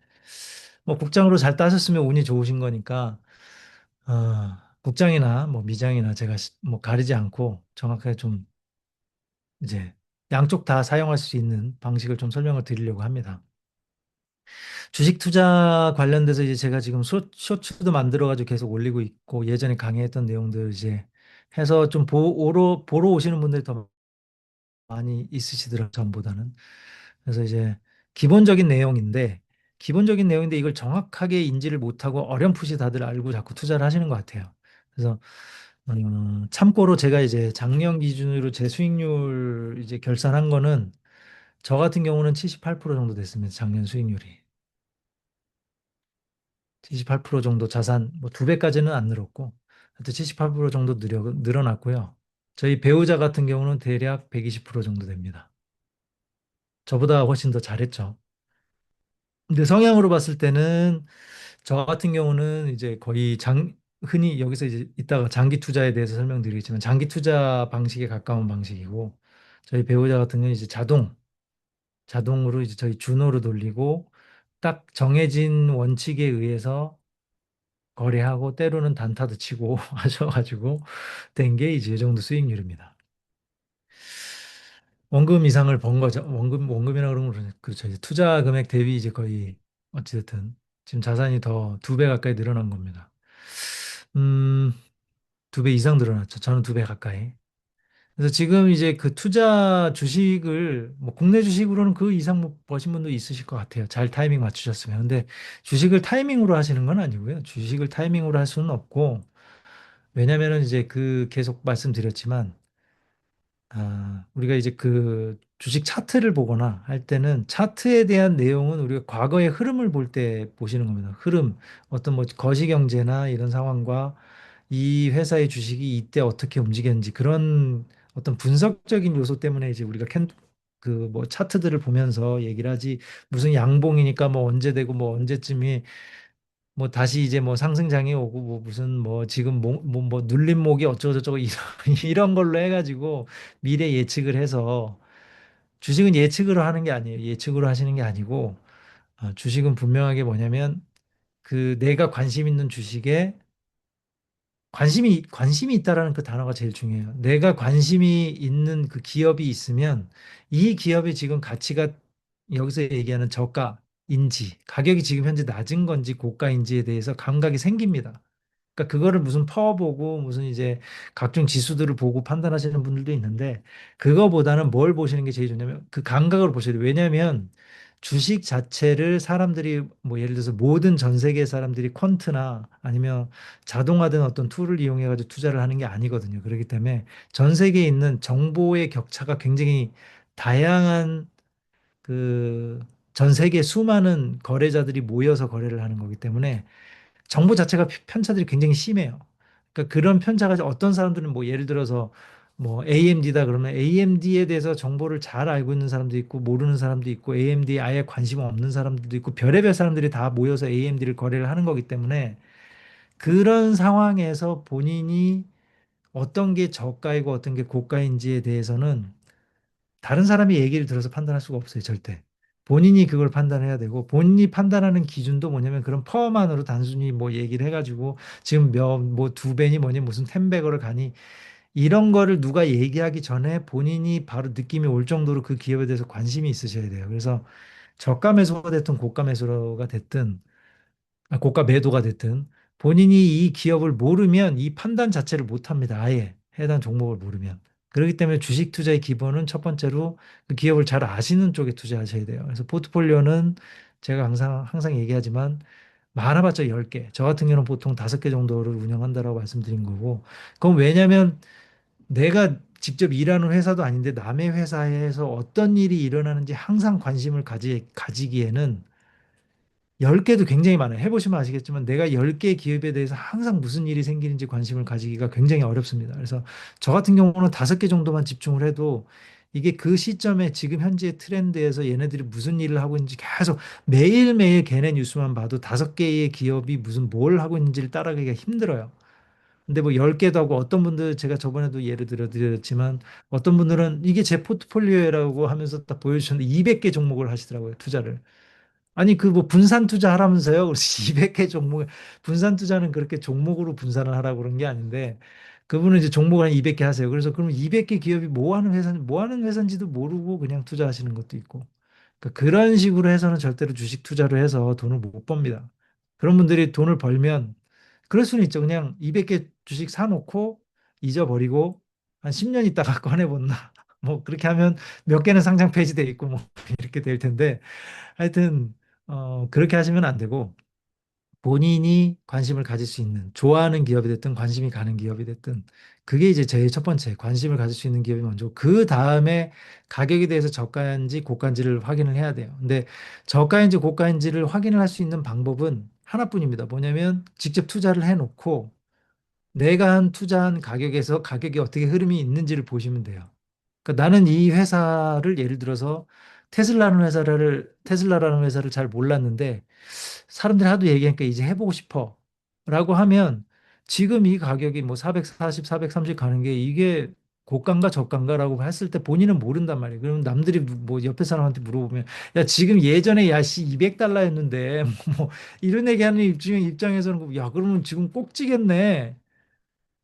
뭐 국장으로 잘 따셨으면 운이 좋으신 거니까. 국장이나 뭐 미장이나 제가 뭐 가리지 않고 정확하게 좀 이제 양쪽 다 사용할 수 있는 방식을 좀 설명을 드리려고 합니다. 주식 투자 관련돼서 이제 제가 지금 쇼츠도 만들어가지고 계속 올리고 있고 예전에 강의했던 내용들 이제 해서 좀 보러 오시는 분들이 더 많이 있으시더라고요, 전보다는. 그래서 이제 기본적인 내용인데, 기본적인 내용인데 이걸 정확하게 인지를 못하고 어렴풋이 다들 알고 자꾸 투자를 하시는 것 같아요. 그래서 참고로 제가 이제 작년 기준으로 제 수익률 이제 결산한 거는 저 같은 경우는 78% 정도 됐습니다. 작년 수익률이. 78% 정도 자산, 뭐 두 배까지는 안 늘었고, 하여튼 78% 정도 늘어났고요. 저희 배우자 같은 경우는 대략 120% 정도 됩니다. 저보다 훨씬 더 잘했죠. 근데 성향으로 봤을 때는 저 같은 경우는 이제 거의 흔히 여기서 이제 이따가 장기 투자에 대해서 설명드리겠지만 장기 투자 방식에 가까운 방식이고 저희 배우자 같은 경우는 이제 자동으로 이제 저희 준호로 돌리고 딱 정해진 원칙에 의해서 거래하고 때로는 단타도 치고 하셔가지고 된 게 이제 이 정도 수익률입니다. 원금 이상을 번 거죠. 원금이라 그러면 그렇죠. 이제 투자 금액 대비 이제 거의 어찌됐든 지금 자산이 더 두 배 가까이 늘어난 겁니다. 음, 두 배 이상 늘어났죠. 저는 두 배 가까이. 그래서 지금 이제 그 투자 주식을 뭐 국내 주식으로는 그 이상 뭐 버신 분도 있으실 것 같아요. 잘 타이밍 맞추셨으면. 근데 주식을 타이밍으로 하시는 건 아니고요. 주식을 타이밍으로 할 수는 없고 왜냐면은 이제 그 계속 말씀드렸지만 우리가 이제 그 주식 차트를 보거나 할 때는 차트에 대한 내용은 우리가 과거의 흐름을 볼 때 보시는 겁니다. 흐름, 어떤 뭐 거시경제나 이런 상황과 이 회사의 주식이 이때 어떻게 움직였는지 그런 어떤 분석적인 요소 때문에 이제 우리가 그 뭐 차트들을 보면서 얘기를 하지 무슨 양봉이니까 뭐 언제 되고 뭐 언제쯤이 뭐 다시 이제 뭐 상승장이 오고 뭐 무슨 뭐 지금 뭐 눌림목이 어쩌고저쩌고 이런 이런 걸로 해가지고 미래 예측을 해서 주식은 예측으로 하는 게 아니에요. 예측으로 하시는 게 아니고 주식은 분명하게 뭐냐면 그 내가 관심 있는 주식에 관심이 있다라는 그 단어가 제일 중요해요. 내가 관심이 있는 그 기업이 있으면 이 기업의 지금 가치가 여기서 얘기하는 저가인지 가격이 지금 현재 낮은 건지 고가인지에 대해서 감각이 생깁니다. 그러니까 그거를 무슨 퍼 보고 무슨 이제 각종 지수들을 보고 판단하시는 분들도 있는데 그거보다는 뭘 보시는 게 제일 좋냐면 그 감각을 보셔야 돼요. 왜냐하면 주식 자체를 사람들이 뭐 예를 들어서 모든 전 세계 사람들이 퀀트나 아니면 자동화된 어떤 툴을 이용해 가지고 투자를 하는 게 아니거든요. 그렇기 때문에 전 세계에 있는 정보의 격차가 굉장히 다양한 그 전 세계 수많은 거래자들이 모여서 거래를 하는 거기 때문에 정보 자체가 편차들이 굉장히 심해요. 그러니까 그런 편차가 어떤 사람들은 뭐 예를 들어서 뭐 AMD다 그러면 AMD에 대해서 정보를 잘 알고 있는 사람도 있고 모르는 사람도 있고 AMD에 아예 관심 없는 사람들도 있고 별의별 사람들이 다 모여서 AMD를 거래를 하는 거기 때문에 그런 상황에서 본인이 어떤 게 저가이고 어떤 게 고가인지에 대해서는 다른 사람이 얘기를 들어서 판단할 수가 없어요, 절대. 본인이 그걸 판단해야 되고, 본인이 판단하는 기준도 뭐냐면 그런 퍼만으로 단순히 뭐 얘기를 해가지고 지금 뭐 두 배니 뭐니 무슨 텐베거를 가니 이런 거를 누가 얘기하기 전에 본인이 바로 느낌이 올 정도로 그 기업에 대해서 관심이 있으셔야 돼요. 그래서 저가 매수가 됐든 고가 매수가 됐든 고가 매도가 됐든 본인이 이 기업을 모르면 이 판단 자체를 못 합니다. 아예 해당 종목을 모르면. 그렇기 때문에 주식 투자의 기본은 첫 번째로 그 기업을 잘 아시는 쪽에 투자하셔야 돼요. 그래서 포트폴리오는 제가 항상 얘기하지만 많아봤자 10개. 저 같은 경우는 보통 5개 정도를 운영한다라고 말씀드린 거고. 그건 왜냐면 내가 직접 일하는 회사도 아닌데 남의 회사에서 어떤 일이 일어나는지 항상 관심을 가지기에는 10개도 굉장히 많아요. 해보시면 아시겠지만 내가 10개의 기업에 대해서 항상 무슨 일이 생기는지 관심을 가지기가 굉장히 어렵습니다. 그래서 저 같은 경우는 5개 정도만 집중을 해도 이게 그 시점에 지금 현재 트렌드에서 얘네들이 무슨 일을 하고 있는지 계속 매일매일 걔네 뉴스만 봐도 5개의 기업이 무슨 뭘 하고 있는지를 따라가기가 힘들어요. 근데 뭐 10개도 하고 어떤 분들 제가 저번에도 예를 들어 드렸지만 어떤 분들은 이게 제 포트폴리오라고 하면서 딱 보여주셨는데 200개 종목을 하시더라고요, 투자를. 아니, 그 뭐 분산 투자하라면서요. 그래서 200개 종목, 분산 투자는 그렇게 종목으로 분산을 하라고 그런 게 아닌데, 그분은 이제 종목을 한 200개 하세요. 그래서 그러면 200개 기업이 뭐 하는 회사인지도 모르고 그냥 투자하시는 것도 있고. 그러니까 그런 식으로 해서는 절대로 주식 투자를 해서 돈을 못 법니다. 그런 분들이 돈을 벌면, 그럴 수는 있죠. 그냥 200개 주식 사놓고 잊어버리고 한 10년 있다가 꺼내본다. 뭐 그렇게 하면 몇 개는 상장 폐지돼 있고 뭐 이렇게 될 텐데, 하여튼 그렇게 하시면 안 되고, 본인이 관심을 가질 수 있는, 좋아하는 기업이 됐든 관심이 가는 기업이 됐든, 그게 이제 제일 첫 번째 관심을 가질 수 있는 기업이 먼저, 그 다음에 가격에 대해서 저가인지 고가인지를 확인을 해야 돼요. 근데 저가인지 고가인지를 확인을 할 수 있는 방법은 하나뿐입니다. 뭐냐면 직접 투자를 해놓고 내가 한 투자한 가격에서 가격이 어떻게 흐름이 있는지를 보시면 돼요. 그러니까 나는 이 회사를, 예를 들어서 테슬라라는 회사를 잘 몰랐는데 사람들이 하도 얘기하니까 이제 해보고 싶어 라고 하면, 지금 이 가격이 뭐 440, 430 가는 게 이게 고가인가 저가인가라고 했을 때 본인은 모른단 말이에요. 그러면 남들이 뭐 옆에 사람한테 물어보면, 야 지금 예전에 야씨 200달러였는데 뭐 이런 얘기하는 입장에서는, 야 그러면 지금 꼭지겠네.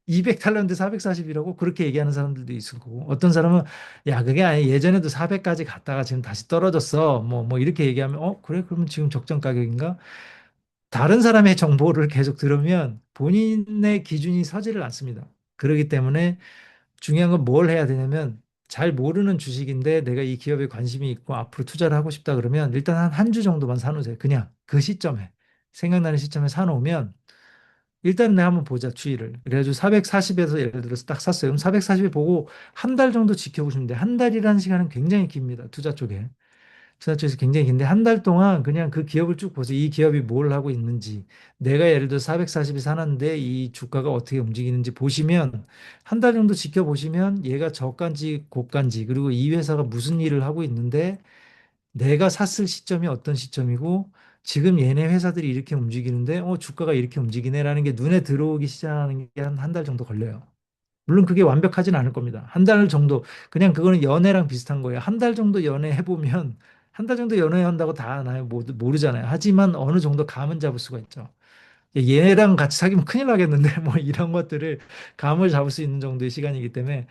200달러인데 440이라고 그렇게 얘기하는 사람들도 있을 거고, 어떤 사람은 야 그게 아니 예전에도 400까지 갔다가 지금 다시 떨어졌어 뭐 이렇게 얘기하면, 그래 그러면 지금 적정 가격인가. 다른 사람의 정보를 계속 들으면 본인의 기준이 서지를 않습니다. 그렇기 때문에 중요한 건 뭘 해야 되냐면, 잘 모르는 주식인데 내가 이 기업에 관심이 있고 앞으로 투자를 하고 싶다 그러면 일단 한 주 정도만 사놓으세요. 그냥 그 시점에, 생각나는 시점에 사놓으면, 일단은 내가 한번 보자, 추이를. 그래가지고 440에서 예를 들어서 딱 샀어요. 그럼 440에 보고 한 달 정도 지켜보시면 돼요. 한 달이라는 시간은 굉장히 깁니다. 투자 쪽에. 투자 쪽에서 굉장히 긴데, 한 달 동안 그냥 그 기업을 쭉 보세요. 이 기업이 뭘 하고 있는지. 내가 예를 들어 440이 사는데 이 주가가 어떻게 움직이는지 보시면, 한 달 정도 지켜보시면 얘가 저가인지 고가인지, 그리고 이 회사가 무슨 일을 하고 있는데 내가 샀을 시점이 어떤 시점이고, 지금 얘네 회사들이 이렇게 움직이는데 주가가 이렇게 움직이네라는 게 눈에 들어오기 시작하는 게 한 달 정도 걸려요. 물론 그게 완벽하진 않을 겁니다. 한 달 정도, 그냥 그거는 연애랑 비슷한 거예요. 한 달 정도 연애해보면, 한 달 정도 연애한다고 다 아나요? 모르잖아요. 하지만 어느 정도 감은 잡을 수가 있죠. 얘랑 같이 사귀면 큰일 나겠는데 뭐 이런 것들을 감을 잡을 수 있는 정도의 시간이기 때문에,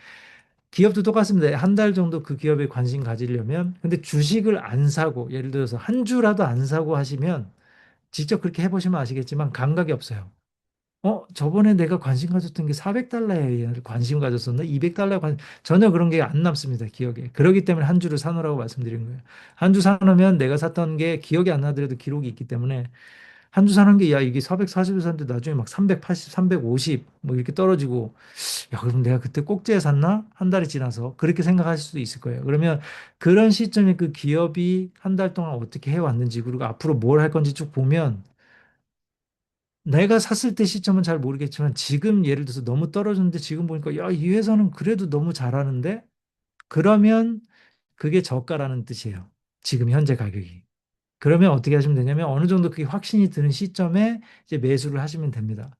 기업도 똑같습니다. 한 달 정도 그 기업에 관심 가지려면, 근데 주식을 안 사고, 예를 들어서 한 주라도 안 사고 하시면, 직접 그렇게 해보시면 아시겠지만 감각이 없어요. 저번에 내가 관심 가졌던 게 400달러에 관심 가졌었나? 200달러에 전혀 그런 게 안 남습니다, 기억에. 그렇기 때문에 한 주를 사놓으라고 말씀드린 거예요. 한 주 사놓으면 내가 샀던 게 기억이 안 나더라도 기록이 있기 때문에, 한 주 사는 게, 야, 이게 440에 샀는데 나중에 막 380, 350 뭐 이렇게 떨어지고, 야, 그럼 내가 그때 꼭지에 샀나? 한 달이 지나서. 그렇게 생각하실 수도 있을 거예요. 그러면 그런 시점에 그 기업이 한 달 동안 어떻게 해왔는지, 그리고 앞으로 뭘 할 건지 쭉 보면, 내가 샀을 때 시점은 잘 모르겠지만 지금 예를 들어서 너무 떨어졌는데 지금 보니까, 야, 이 회사는 그래도 너무 잘하는데? 그러면 그게 저가라는 뜻이에요. 지금 현재 가격이. 그러면 어떻게 하시면 되냐면, 어느 정도 그게 확신이 드는 시점에 이제 매수를 하시면 됩니다.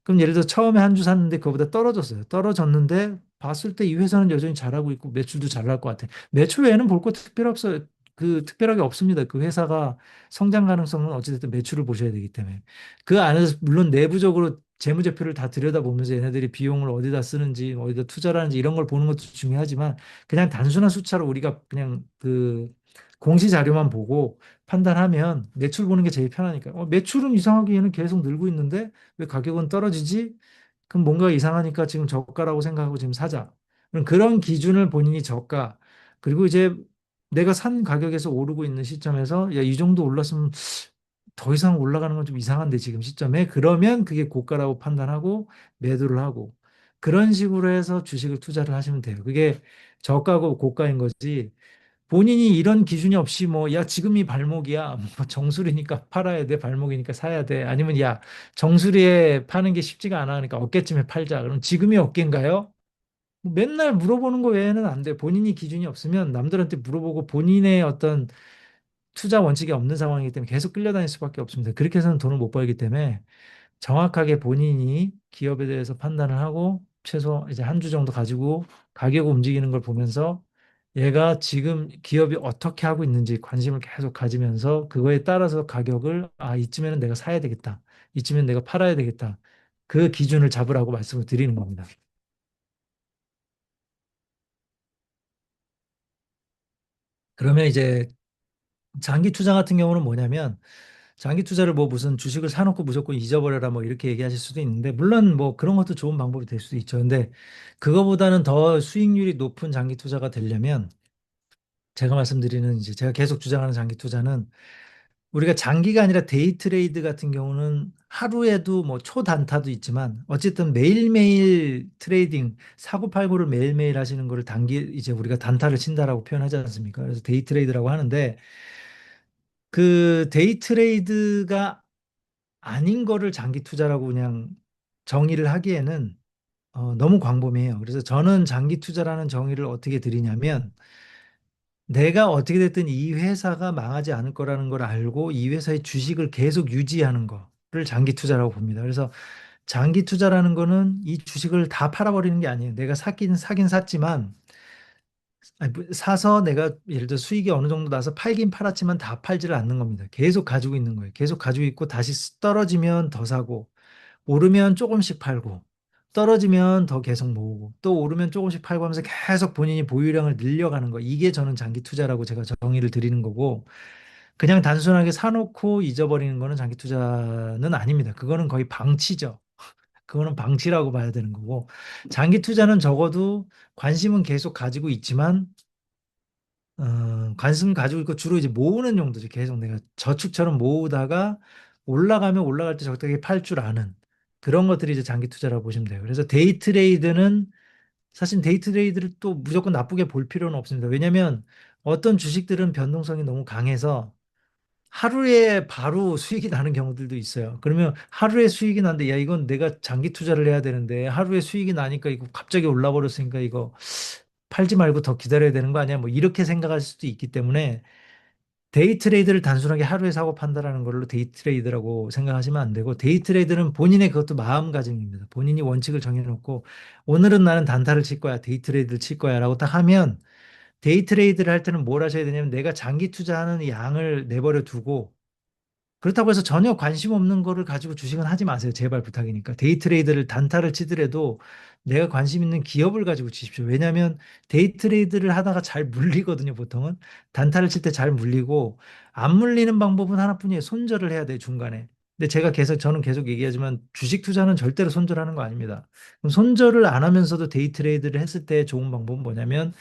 그럼 예를 들어 처음에 한 주 샀는데 그거보다 떨어졌어요. 떨어졌는데 봤을 때 이 회사는 여전히 잘하고 있고 매출도 잘 날 것 같아. 매출 외에는 볼 거 특별 없어요. 그 특별하게 없습니다. 그 회사가 성장 가능성은 어찌됐든 매출을 보셔야 되기 때문에. 그 안에서 물론 내부적으로 재무제표를 다 들여다보면서 얘네들이 비용을 어디다 쓰는지, 어디다 투자를 하는지 이런 걸 보는 것도 중요하지만, 그냥 단순한 숫자로 우리가 그냥 그 공시 자료만 보고 판단하면 매출 보는 게 제일 편하니까. 매출은 이상하게 얘는 계속 늘고 있는데 왜 가격은 떨어지지? 그럼 뭔가 이상하니까 지금 저가라고 생각하고 지금 사자. 그럼 그런 기준을 본인이 저가, 그리고 이제 내가 산 가격에서 오르고 있는 시점에서, 야, 이 정도 올랐으면 더 이상 올라가는 건 좀 이상한데 지금 시점에, 그러면 그게 고가라고 판단하고 매도를 하고, 그런 식으로 해서 주식을 투자를 하시면 돼요. 그게 저가고 고가인 거지. 본인이 이런 기준이 없이 뭐, 야, 지금이 발목이야. 뭐 정수리니까 팔아야 돼. 발목이니까 사야 돼. 아니면, 야, 정수리에 파는 게 쉽지가 않아. 그러니까 어깨쯤에 팔자. 그럼 지금이 어깨인가요? 뭐 맨날 물어보는 거 외에는 안 돼. 본인이 기준이 없으면 남들한테 물어보고 본인의 어떤 투자 원칙이 없는 상황이기 때문에 계속 끌려다닐 수밖에 없습니다. 그렇게 해서는 돈을 못 벌기 때문에, 정확하게 본인이 기업에 대해서 판단을 하고 최소 이제 한 주 정도 가지고 가격 움직이는 걸 보면서 얘가 지금 기업이 어떻게 하고 있는지 관심을 계속 가지면서 그거에 따라서 가격을 이쯤에는 내가 사야 되겠다. 이쯤엔 내가 팔아야 되겠다. 그 기준을 잡으라고 말씀을 드리는 겁니다. 그러면 이제 장기 투자 같은 경우는 뭐냐면 장기 투자를 뭐 무슨 주식을 사놓고 무조건 잊어버려라 뭐 이렇게 얘기하실 수도 있는데 물론 뭐 그런 것도 좋은 방법이 될 수도 있죠. 근데 그거보다는 더 수익률이 높은 장기 투자가 되려면 제가 말씀드리는 이제 제가 계속 주장하는 장기 투자는 우리가 장기가 아니라 데이 트레이드 같은 경우는 하루에도 뭐 초단타도 있지만 어쨌든 매일매일 트레이딩 사고팔고를 매일매일 하시는 거를 단기 이제 우리가 단타를 친다라고 표현하지 않습니까? 그래서 데이 트레이드라고 하는데 그 데이 트레이드가 아닌 거를 장기 투자라고 그냥 정의를 하기에는 너무 광범위해요. 그래서 저는 장기 투자라는 정의를 어떻게 드리냐면 내가 어떻게 됐든 이 회사가 망하지 않을 거라는 걸 알고 이 회사의 주식을 계속 유지하는 거를 장기 투자라고 봅니다. 그래서 장기 투자라는 거는 이 주식을 다 팔아버리는 게 아니에요. 내가 사긴 샀지만 사서 내가 예를 들어 수익이 어느 정도 나서 팔긴 팔았지만 다 팔지를 않는 겁니다. 계속 가지고 있는 거예요. 계속 가지고 있고 다시 떨어지면 더 사고 오르면 조금씩 팔고 떨어지면 더 계속 모으고 또 오르면 조금씩 팔고 하면서 계속 본인이 보유량을 늘려가는 거. 이게 저는 장기 투자라고 제가 정의를 드리는 거고 그냥 단순하게 사놓고 잊어버리는 거는 장기 투자는 아닙니다. 그거는 거의 방치죠. 그거는 방치라고 봐야 되는 거고 장기 투자는 적어도 관심은 계속 가지고 있지만 관심 가지고 있고 주로 이제 모으는 용도지. 계속 내가 저축처럼 모으다가 올라가면 올라갈 때 적당히 팔 줄 아는 그런 것들이 이제 장기 투자라고 보시면 돼요. 그래서 데이 트레이드는 사실 데이 트레이드를 또 무조건 나쁘게 볼 필요는 없습니다. 왜냐하면 어떤 주식들은 변동성이 너무 강해서 하루에 바로 수익이 나는 경우들도 있어요. 그러면 하루에 수익이 난데 야 이건 내가 장기 투자를 해야 되는데 하루에 수익이 나니까 이거 갑자기 올라 버렸으니까 이거 팔지 말고 더 기다려야 되는 거 아니야? 뭐 이렇게 생각할 수도 있기 때문에 데이 트레이드를 단순하게 하루에 사고 판다라는 걸로 데이 트레이드라고 생각하시면 안 되고 데이 트레이드는 본인의 그것도 마음가짐입니다. 본인이 원칙을 정해놓고 오늘은 나는 단타를 칠 거야, 데이 트레이드를 칠 거야라고 딱 하면 데이 트레이드를 할 때는 뭘 하셔야 되냐면 내가 장기 투자하는 양을 내버려 두고 그렇다고 해서 전혀 관심 없는 거를 가지고 주식은 하지 마세요. 제발 부탁이니까. 데이 트레이드를 단타를 치더라도 내가 관심 있는 기업을 가지고 치십시오. 왜냐하면 데이 트레이드를 하다가 잘 물리거든요, 보통은. 단타를 칠 때 잘 물리고 안 물리는 방법은 하나뿐이에요. 손절을 해야 돼요, 중간에. 근데 저는 계속 얘기하지만 주식 투자는 절대로 손절하는 거 아닙니다. 그럼 손절을 안 하면서도 데이 트레이드를 했을 때 좋은 방법은 뭐냐면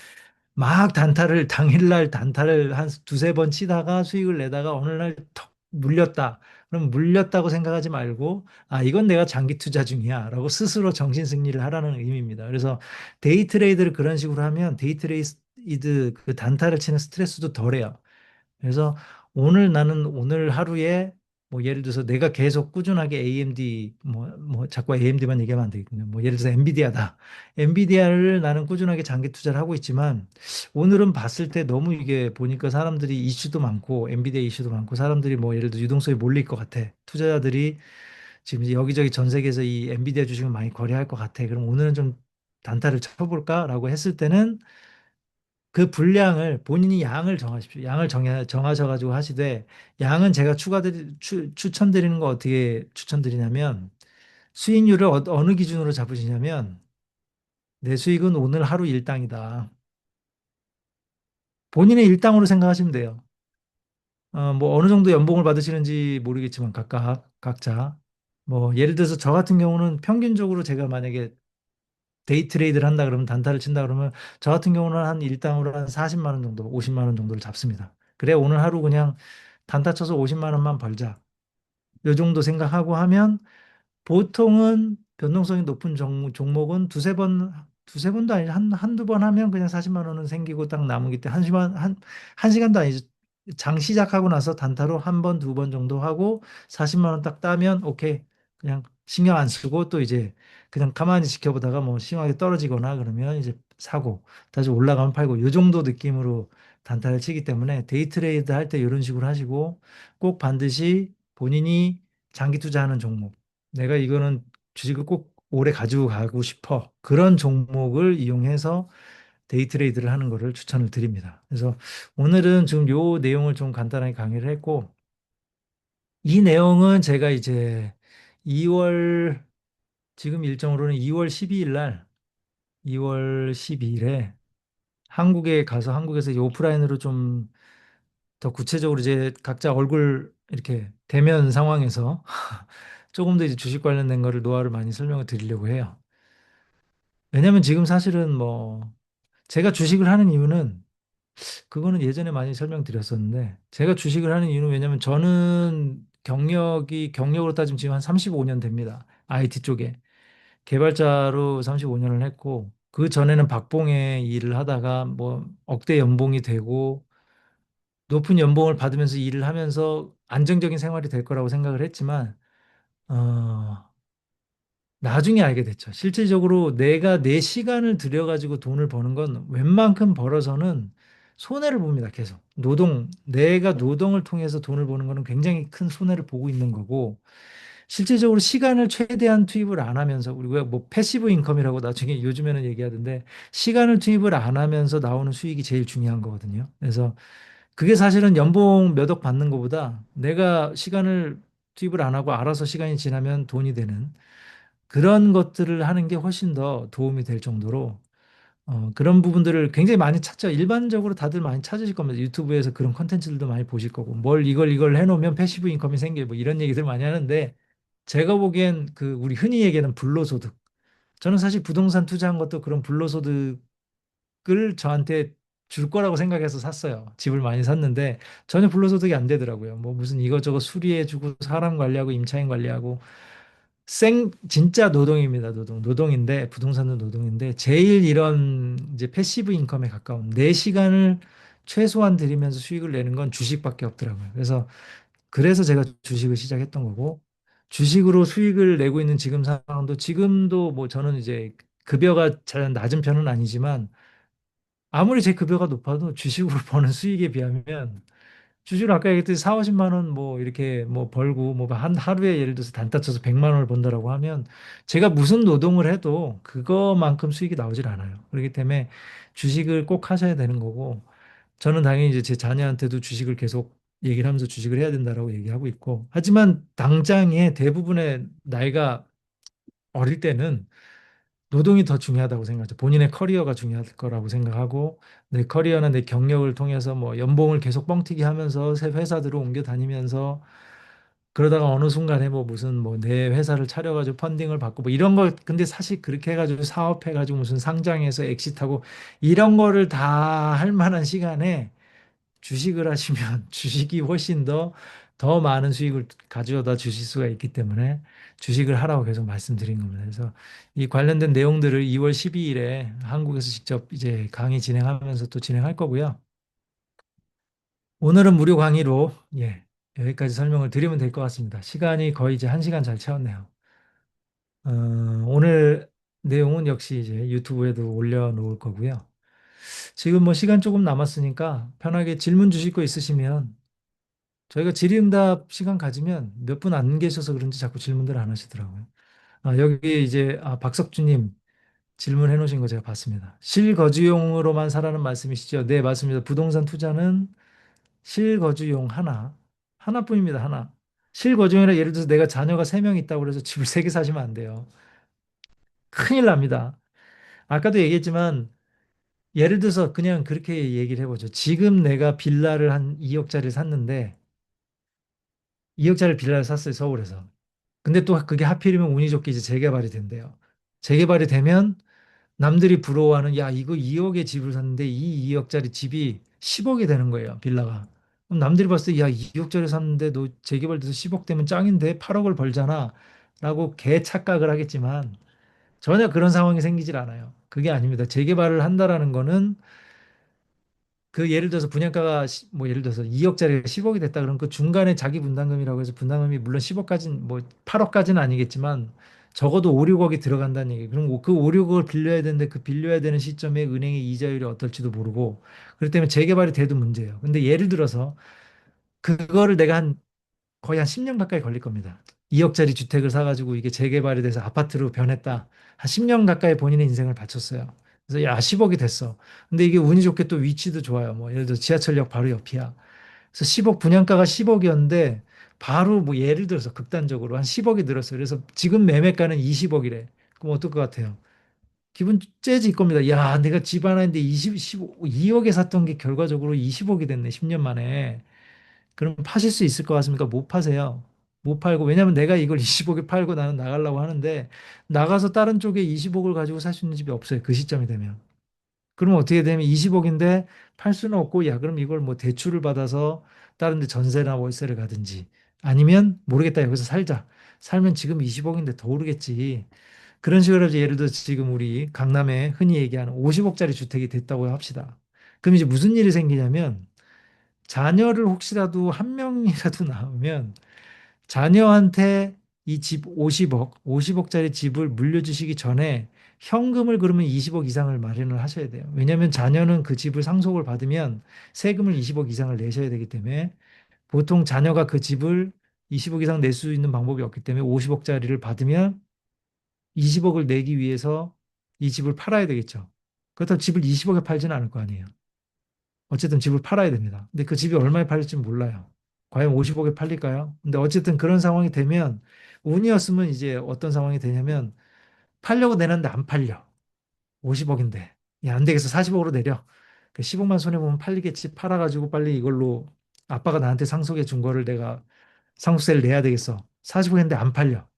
막 당일날 단타를 한 두세 번 치다가 수익을 내다가 어느 날 턱 물렸다. 그럼 물렸다고 생각하지 말고, 이건 내가 장기 투자 중이야. 라고 스스로 정신 승리를 하라는 의미입니다. 그래서 데이 트레이드를 그런 식으로 하면 데이 트레이드 그 단타를 치는 스트레스도 덜해요. 그래서 나는 오늘 하루에 뭐 예를 들어서 내가 계속 꾸준하게 AMD 뭐 자꾸 AMD만 얘기하면 안 되겠군요. 뭐 예를 들어서 엔비디아다. 엔비디아를 나는 꾸준하게 장기 투자를 하고 있지만 오늘은 봤을 때 너무 이게 보니까 사람들이 이슈도 많고 엔비디아 이슈도 많고 사람들이 뭐 예를 들어 유동성이 몰릴 것 같아. 투자자들이 지금 이제 여기저기 전 세계에서 이 엔비디아 주식을 많이 거래할 것 같아. 그럼 오늘은 좀 단타를 쳐볼까라고 했을 때는 그 분량을 본인이 양을 정하십시오. 정하셔가지고 하시되 양은 제가 추천드리는 거 어떻게 추천드리냐면 수익률을 어느 기준으로 잡으시냐면 내 수익은 오늘 하루 일당이다. 본인의 일당으로 생각하시면 돼요. 뭐 어느 정도 연봉을 받으시는지 모르겠지만 각자 뭐 예를 들어서 저 같은 경우는 평균적으로 제가 만약에 데이 트레이드를 한다 그러면 단타를 친다 그러면 저 같은 경우는 한 일당으로 한 40만 원 정도, 50만 원 정도를 잡습니다. 그래 오늘 하루 그냥 단타 쳐서 50만 원만 벌자. 요 정도 생각하고 하면 보통은 변동성이 높은 종목은 두세 번도 아니고 한두 번 하면 그냥 40만 원은 생기고 딱 남기 때문에 한 시간도 아니죠. 장 시작하고 나서 단타로 한 번, 두 번 정도 하고 40만 원 딱 따면 오케이. 그냥 신경 안 쓰고 또 이제 그냥 가만히 지켜보다가 뭐 심하게 떨어지거나 그러면 이제 사고 다시 올라가면 팔고 요 정도 느낌으로 단타를 치기 때문에 데이 트레이드 할 때 이런 식으로 하시고 꼭 반드시 본인이 장기 투자하는 종목 내가 이거는 주식을 꼭 오래 가지고 가고 싶어. 그런 종목을 이용해서 데이 트레이드를 하는 거를 추천을 드립니다. 그래서 오늘은 지금 요 내용을 좀 간단하게 강의를 했고, 이 내용은 제가 이제 2월, 지금 일정으로는 2월 12일 날, 2월 12일에 한국에 가서 한국에서 이 오프라인으로 좀 더 구체적으로 이제 각자 얼굴 이렇게 대면 상황에서 조금 더 이제 주식 관련된 거를 노하우를 많이 설명을 드리려고 해요. 왜냐면 지금 사실은 뭐 제가 주식을 하는 이유는 그거는 예전에 많이 설명드렸었는데 제가 주식을 하는 이유는 왜냐면 저는 경력으로 따지면 지금 한 35년 됩니다. IT 쪽에. 개발자로 35년을 했고 그 전에는 박봉의 일을 하다가 뭐 억대 연봉이 되고 높은 연봉을 받으면서 일을 하면서 안정적인 생활이 될 거라고 생각을 했지만 어 나중에 알게 됐죠. 실질적으로 내가 내 시간을 들여가지고 돈을 버는 건 웬만큼 벌어서는 손해를 봅니다, 계속. 내가 노동을 통해서 돈을 버는 거는 굉장히 큰 손해를 보고 있는 거고, 실질적으로 시간을 최대한 투입을 안 하면서, 우리가 뭐 패시브 인컴이라고 나중에 요즘에는 얘기하던데, 시간을 투입을 안 하면서 나오는 수익이 제일 중요한 거거든요. 그래서 그게 사실은 연봉 몇 억 받는 것보다 내가 시간을 투입을 안 하고 알아서 시간이 지나면 돈이 되는 그런 것들을 하는 게 훨씬 더 도움이 될 정도로 그런 부분들을 굉장히 많이 찾죠. 일반적으로 다들 많이 찾으실 겁니다. 유튜브에서 그런 컨텐츠들도 많이 보실 거고 뭘 이걸 해놓으면 패시브 인컴이 생겨 뭐 이런 얘기들 많이 하는데 제가 보기엔 그 우리 흔히 얘기하는 불로소득 저는 사실 부동산 투자한 것도 그런 불로소득을 저한테 줄 거라고 생각해서 샀어요. 집을 많이 샀는데 전혀 불로소득이 안 되더라고요. 뭐 무슨 이것저것 수리해주고 사람 관리하고 임차인 관리하고 진짜 노동입니다. 노동인데, 부동산도 노동인데, 제일 이런 이제 패시브 인컴에 가까운 내 시간을 최소한 들이면서 수익을 내는 건 주식밖에 없더라고요. 그래서 제가 주식을 시작했던 거고, 주식으로 수익을 내고 있는 지금 상황도 지금도 뭐 저는 이제 급여가 잘 낮은 편은 아니지만, 아무리 제 급여가 높아도 주식으로 버는 수익에 비하면 주식을 아까 얘기했듯이 4, 50만 원 뭐 이렇게 뭐 벌고 뭐 한 하루에 예를 들어서 단타 쳐서 100만 원을 번다라고 하면 제가 무슨 노동을 해도 그거만큼 수익이 나오질 않아요. 그렇기 때문에 주식을 꼭 하셔야 되는 거고 저는 당연히 이제 제 자녀한테도 주식을 계속 얘기를 하면서 주식을 해야 된다라고 얘기하고 있고 하지만 당장에 대부분의 나이가 어릴 때는 노동이 더 중요하다고 생각하죠. 본인의 커리어가 중요할 거라고 생각하고 내 커리어나 내 경력을 통해서 뭐 연봉을 계속 뻥튀기 하면서 새 회사들을 옮겨 다니면서 그러다가 어느 순간에 뭐 무슨 뭐 내 회사를 차려가지고 펀딩을 받고 뭐 이런 걸 근데 사실 그렇게 해가지고 사업해가지고 무슨 상장해서 엑시트하고 이런 거를 다 할 만한 시간에 주식을 하시면 주식이 훨씬 더 많은 수익을 가져다 주실 수가 있기 때문에 주식을 하라고 계속 말씀드린 겁니다. 그래서 이 관련된 내용들을 2월 12일에 한국에서 직접 이제 강의 진행하면서 또 진행할 거고요. 오늘은 무료 강의로 예, 여기까지 설명을 드리면 될 것 같습니다. 시간이 거의 이제 1시간 잘 채웠네요. 어, 오늘 내용은 역시 이제 유튜브에도 올려놓을 거고요. 지금 뭐 시간 조금 남았으니까 편하게 질문 주실 거 있으시면 저희가 질의응답 시간 가지면 몇 분 안 계셔서 그런지 자꾸 질문들 안 하시더라고요. 여기 이제 박석주님 질문해 놓으신 거 제가 봤습니다. 실거주용으로만 사라는 말씀이시죠? 네, 맞습니다. 부동산 투자는 실거주용 하나뿐입니다. 하나. 실거주용이라 예를 들어서 내가 자녀가 3명 있다고 그래서 집을 3개 사시면 안 돼요. 큰일 납니다. 아까도 얘기했지만 예를 들어서 그냥 그렇게 얘기를 해보죠. 지금 내가 빌라를 한 2억짜리 샀는데 2억짜리 빌라를 샀어요, 서울에서. 근데 또 그게 하필이면 운이 좋게 이제 재개발이 된대요. 재개발이 되면 남들이 부러워하는 야, 이거 2억에 집을 샀는데 이 2억짜리 집이 10억이 되는 거예요, 빌라가. 그럼 남들이 봤을 때 야, 2억짜리 샀는데 너 재개발돼서 10억 되면 짱인데 8억을 벌잖아. 라고 개 착각을 하겠지만 전혀 그런 상황이 생기질 않아요. 그게 아닙니다. 재개발을 한다라는 거는 그 예를 들어서 분양가가 뭐 예를 들어서 2억짜리가 10억이 됐다 그러면 그 중간에 자기 분담금이라고 해서 분담금이 물론 10억까지는 뭐 8억까지는 아니겠지만 적어도 5, 6억이 들어간다는 얘기. 그럼 그 5, 6억을 빌려야 되는데 그 빌려야 되는 시점에 은행의 이자율이 어떨지도 모르고 그렇기 때문에 재개발이 돼도 문제예요. 근데 예를 들어서 그거를 내가 거의 한 10년 가까이 걸릴 겁니다. 2억짜리 주택을 사가지고 이게 재개발이 돼서 아파트로 변했다. 한 10년 가까이 본인의 인생을 바쳤어요. 그래서 야, 10억이 됐어. 근데 이게 운이 좋게 또 위치도 좋아요. 뭐 예를 들어 지하철역 바로 옆이야. 그래서 10억 분양가가 10억이었는데 바로 뭐 예를 들어서 극단적으로 한 10억이 늘었어요. 그래서 지금 매매가는 20억이래. 그럼 어떨 것 같아요? 기분 째질 겁니다. 야, 내가 집 하나인데 2억에 샀던 게 결과적으로 20억이 됐네. 10년 만에. 그럼 파실 수 있을 것 같습니까? 못 파세요. 못 팔고. 왜냐면 내가 이걸 20억에 팔고 나는 나가려고 하는데 나가서 다른 쪽에 20억을 가지고 살 수 있는 집이 없어요. 그 시점이 되면. 그러면 어떻게 되면 20억인데 팔 수는 없고 야, 그럼 이걸 뭐 대출을 받아서 다른 데 전세나 월세를 가든지 아니면 모르겠다. 여기서 살자. 살면 지금 20억인데 더 오르겠지. 그런 식으로 해서 예를 들어 지금 우리 강남에 흔히 얘기하는 50억짜리 주택이 됐다고 합시다. 그럼 이제 무슨 일이 생기냐면 자녀를 혹시라도 한 명이라도 낳으면 자녀한테 이 집 50억, 50억짜리 집을 물려주시기 전에 현금을 그러면 20억 이상을 마련을 하셔야 돼요. 왜냐하면 자녀는 그 집을 상속을 받으면 세금을 20억 이상을 내셔야 되기 때문에 보통 자녀가 그 집을 20억 이상 낼 수 있는 방법이 없기 때문에 50억짜리를 받으면 20억을 내기 위해서 이 집을 팔아야 되겠죠. 그렇다고 집을 20억에 팔지는 않을 거 아니에요. 어쨌든 집을 팔아야 됩니다. 근데 그 집이 얼마에 팔릴지 몰라요. 과연 50억에 팔릴까요? 근데 어쨌든 그런 상황이 되면 운이었으면 이제 어떤 상황이 되냐면 팔려고 내놨는데 안 팔려. 50억인데. 야, 안 되겠어. 40억으로 내려. 그 10억만 손해보면 팔리겠지. 팔아가지고 빨리 이걸로 아빠가 나한테 상속해 준 거를 내가 상속세를 내야 되겠어. 40억인데 안 팔려.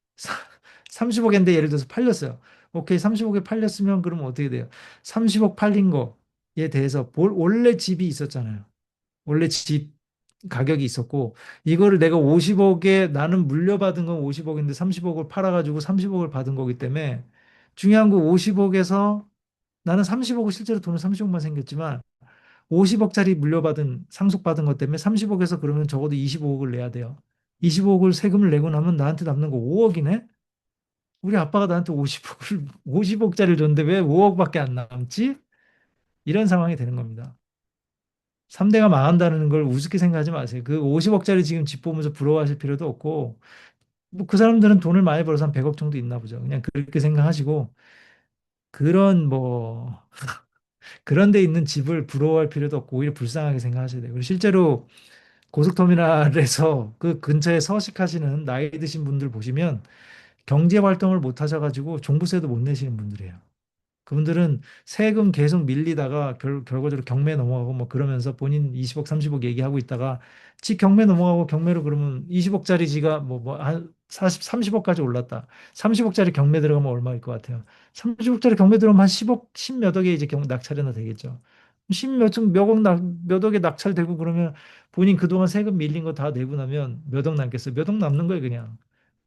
30억인데 예를 들어서 팔렸어요. 오케이, 30억에 팔렸으면 그러면 어떻게 돼요? 30억 팔린 거에 대해서 원래 집이 있었잖아요. 원래 집 가격이 있었고 이거를 내가 50억에 나는 물려받은 건 50억인데 30억을 팔아가지고 30억을 받은 거기 때문에 중요한 거 50억에서 나는 30억을 실제로 돈은 30억만 생겼지만 50억짜리 물려받은 상속받은 것 때문에 30억에서 그러면 적어도 25억을 내야 돼요. 25억을 세금을 내고 나면 나한테 남는 거 5억이네? 우리 아빠가 나한테 50억을 50억짜리를 줬는데 왜 5억밖에 안 남지? 이런 상황이 되는 겁니다. 3대가 망한다는 걸 우습게 생각하지 마세요. 그 50억짜리 지금 집 보면서 부러워하실 필요도 없고 뭐 그 사람들은 돈을 많이 벌어서 한 100억 정도 있나 보죠. 그냥 그렇게 생각하시고 그런 뭐 그런 데 있는 집을 부러워할 필요도 없고 오히려 불쌍하게 생각하셔야 돼요. 그리고 실제로 고속터미널에서 그 근처에 서식하시는 나이 드신 분들 보시면 경제 활동을 못 하셔가지고 종부세도 못 내시는 분들이에요. 그분들은 세금 계속 밀리다가 결과적으로 경매 넘어가고 뭐 그러면서 본인 20억, 30억 얘기하고 있다가 지 경매 넘어가고 경매로 그러면 20억짜리 지가 한 40, 30억까지 올랐다. 30억짜리 경매 들어가면 얼마일 것 같아요? 30억짜리 경매 들어가면 한 10억, 10몇 억에 이제 낙찰이나 되겠죠. 10몇 억에 낙찰되고 그러면 본인 그동안 세금 밀린 거 다 내고 나면 몇 억 남겠어요? 몇 억 남는 거예요, 그냥.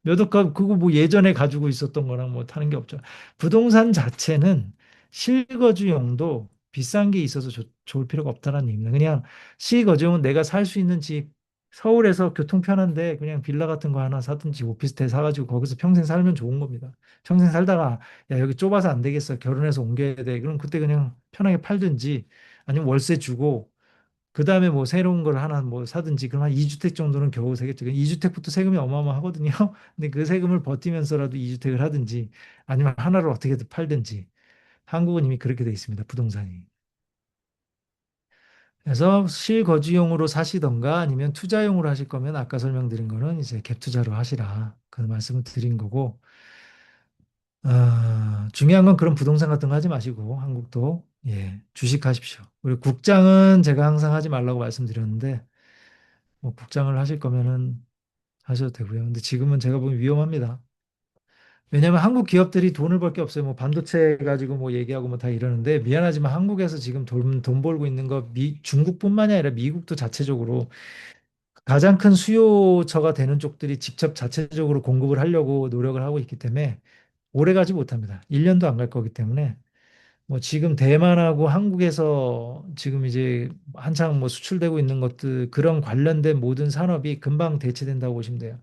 몇 억, 그거 뭐 예전에 가지고 있었던 거랑 뭐 타는 게 없죠. 부동산 자체는 실거주용도 비싼 게 있어서 좋을 필요가 없다는 얘기입니다. 그냥 실거주용은 내가 살 수 있는 집, 서울에서 교통 편한데 그냥 빌라 같은 거 하나 사든지 오피스텔 사가지고 거기서 평생 살면 좋은 겁니다. 평생 살다가 야, 여기 좁아서 안 되겠어. 결혼해서 옮겨야 돼. 그럼 그때 그냥 편하게 팔든지 아니면 월세 주고 그 다음에 뭐 새로운 걸 하나 뭐 사든지 그럼 한 2주택 정도는 겨우 세겠죠. 2주택부터 세금이 어마어마하거든요. 근데 그 세금을 버티면서라도 2주택을 하든지 아니면 하나를 어떻게든 팔든지 한국은 이미 그렇게 돼 있습니다. 부동산이. 그래서 실거주용으로 사시던가 아니면 투자용으로 하실 거면 아까 설명드린 거는 이제 갭 투자로 하시라. 그 말씀을 드린 거고. 중요한 건 그런 부동산 같은 거 하지 마시고 한국도 예, 주식하십시오. 그리고 국장은 제가 항상 하지 말라고 말씀드렸는데 뭐 국장을 하실 거면은 하셔도 되고요. 근데 지금은 제가 보기엔 위험합니다. 왜냐하면 한국 기업들이 돈을 벌 게 없어요. 뭐 반도체 가지고 뭐 얘기하고 뭐 다 이러는데 미안하지만 한국에서 지금 돈 벌고 있는 거 중국뿐만이 아니라 미국도 자체적으로 가장 큰 수요처가 되는 쪽들이 직접 자체적으로 공급을 하려고 노력을 하고 있기 때문에 오래 가지 못합니다. 1년도 안 갈 거기 때문에 뭐 지금 대만하고 한국에서 지금 이제 한창 뭐 수출되고 있는 것들 그런 관련된 모든 산업이 금방 대체된다고 보시면 돼요.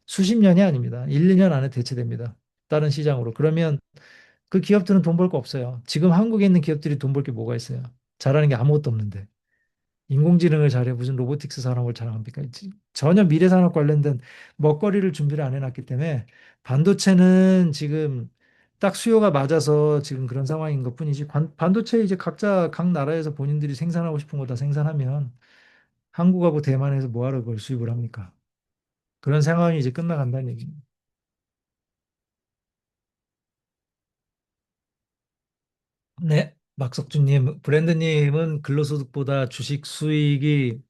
수십 년이 아닙니다. 1, 2년 안에 대체됩니다. 다른 시장으로. 그러면 그 기업들은 돈 벌 거 없어요. 지금 한국에 있는 기업들이 돈 벌 게 뭐가 있어요? 잘하는 게 아무것도 없는데. 인공지능을 잘해 무슨 로보틱스 산업을 잘합니까? 전혀 미래 산업 관련된 먹거리를 준비를 안 해놨기 때문에 반도체는 지금 딱 수요가 맞아서 지금 그런 상황인 것뿐이지 반도체 이제 각자 각 나라에서 본인들이 생산하고 싶은 거 다 생산하면 한국하고 대만에서 뭐하러 그걸 수입을 합니까? 그런 상황이 이제 끝나간다는 얘기입니다. 네, 막석주님, 브랜드님은 근로소득보다 주식 수익이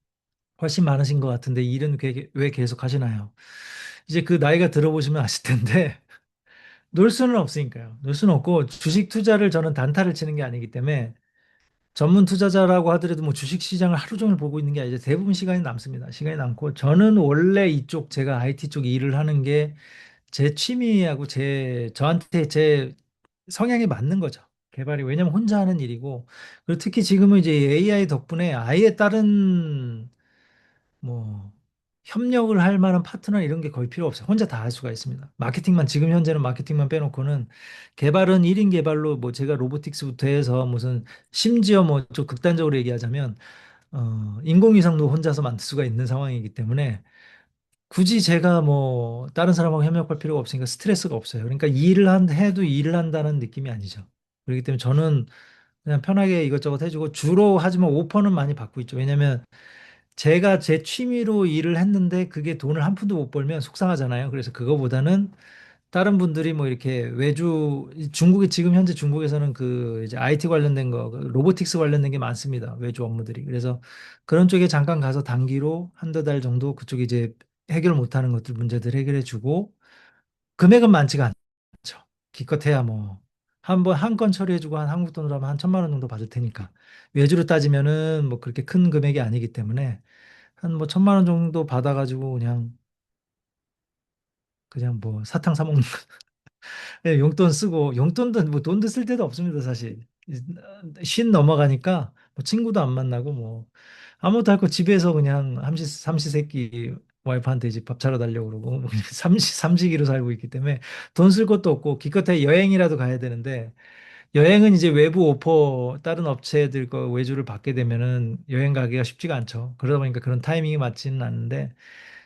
훨씬 많으신 것 같은데 일은 왜 계속 하시나요? 이제 그 나이가 들어보시면 아실 텐데 놀 수는 없으니까요. 놀 수는 없고 주식 투자를 저는 단타를 치는 게 아니기 때문에 전문 투자자라고 하더라도 뭐 주식 시장을 하루 종일 보고 있는 게 아니라 대부분 시간이 남습니다. 시간이 남고 저는 원래 이쪽 제가 IT 쪽 일을 하는 게 제 취미하고 저한테 제 성향에 맞는 거죠. 개발이 왜냐면 혼자 하는 일이고 그리고 특히 지금은 이제 AI 덕분에 아예 다른 뭐 협력을 할 만한 파트너 이런 게 거의 필요 없어요. 혼자 다 할 수가 있습니다. 마케팅만 지금 현재는 마케팅만 빼놓고는 개발은 1인 개발로 뭐 제가 로보틱스부터 해서 무슨 심지어 뭐 좀 극단적으로 얘기하자면 인공위성도 혼자서 만들 수가 있는 상황이기 때문에 굳이 제가 뭐 다른 사람하고 협력할 필요가 없으니까 스트레스가 없어요. 그러니까 해도 일을 한다는 느낌이 아니죠. 그렇기 때문에 저는 그냥 편하게 이것저것 해주고 주로 하지만 오퍼는 많이 받고 있죠. 왜냐면 제가 제 취미로 일을 했는데 그게 돈을 한 푼도 못 벌면 속상하잖아요. 그래서 그거보다는 다른 분들이 뭐 이렇게 중국에 지금 현재 중국에서는 그 이제 IT 관련된 거, 그 로보틱스 관련된 게 많습니다. 외주 업무들이. 그래서 그런 쪽에 잠깐 가서 단기로 한두 달 정도 그쪽에 이제 해결 못하는 것들 문제들 해결해 주고 금액은 많지가 않죠. 기껏해야 뭐 한 건 처리해 주고 한 한국 돈으로 하면 한 1,000만 원 정도 받을 테니까 외주로 따지면은 뭐 그렇게 큰 금액이 아니기 때문에 한 뭐 1,000만 원 정도 받아가지고 그냥 뭐 사탕 사 먹는 예, 용돈 쓰고 용돈도 뭐 돈도 쓸 데도 없습니다 사실. 쉰 넘어가니까 뭐 친구도 안 만나고 뭐 아무것도 할 거 집에서 그냥 삼시세끼 와이프한테 이제 밥 차려 달라고 그러고 뭐 그냥 삼식이로 살고 있기 때문에 돈 쓸 것도 없고 기껏해 여행이라도 가야 되는데 여행은 이제 외부 오퍼 다른 업체들 거 외주를 받게 되면은 여행 가기가 쉽지가 않죠. 그러다 보니까 그런 타이밍이 맞지는 않는데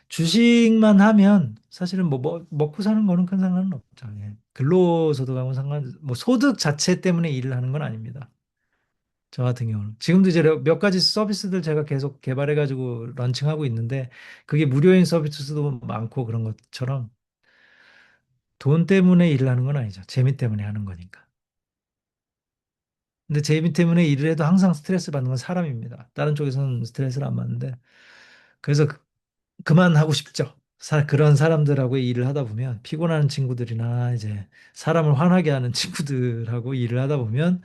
주식만 하면 사실은 먹고 사는 거는 큰 상관은 없죠. 예. 근로소득하고는 뭐 소득 자체 때문에 일을 하는 건 아닙니다. 저 같은 경우는. 지금도 이제 몇 가지 서비스들 제가 계속 개발해가지고 런칭하고 있는데 그게 무료인 서비스도 많고 그런 것처럼 돈 때문에 일을 하는 건 아니죠. 재미 때문에 하는 거니까. 근데 재미 때문에 일을 해도 항상 스트레스 받는 건 사람입니다. 다른 쪽에서는 스트레스를 안 받는데. 그래서 그만하고 싶죠. 그런 사람들하고 일을 하다 보면 피곤한 친구들이나 이제 사람을 화나게 하는 친구들하고 일을 하다 보면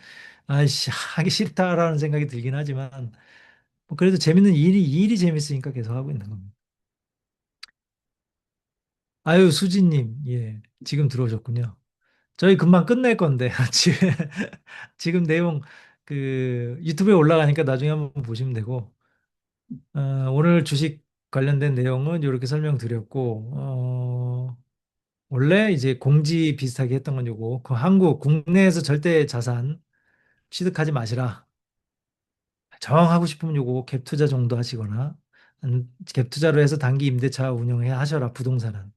아이씨 하기 싫다라는 생각이 들긴 하지만 뭐 그래도 재밌는 일이 재밌으니까 계속 하고 있는 겁니다. 아유 수진님 예 지금 들어오셨군요. 저희 금방 끝낼 건데 지금 내용 그 유튜브에 올라가니까 나중에 한번 보시면 되고 오늘 주식 관련된 내용은 이렇게 설명드렸고 원래 이제 공지 비슷하게 했던 건 요거. 그 국내에서 절대 자산 취득하지 마시라. 정하고 싶으면 요거 갭 투자 정도 하시거나, 갭 투자로 해서 단기 임대차 운영해 하셔라, 부동산은.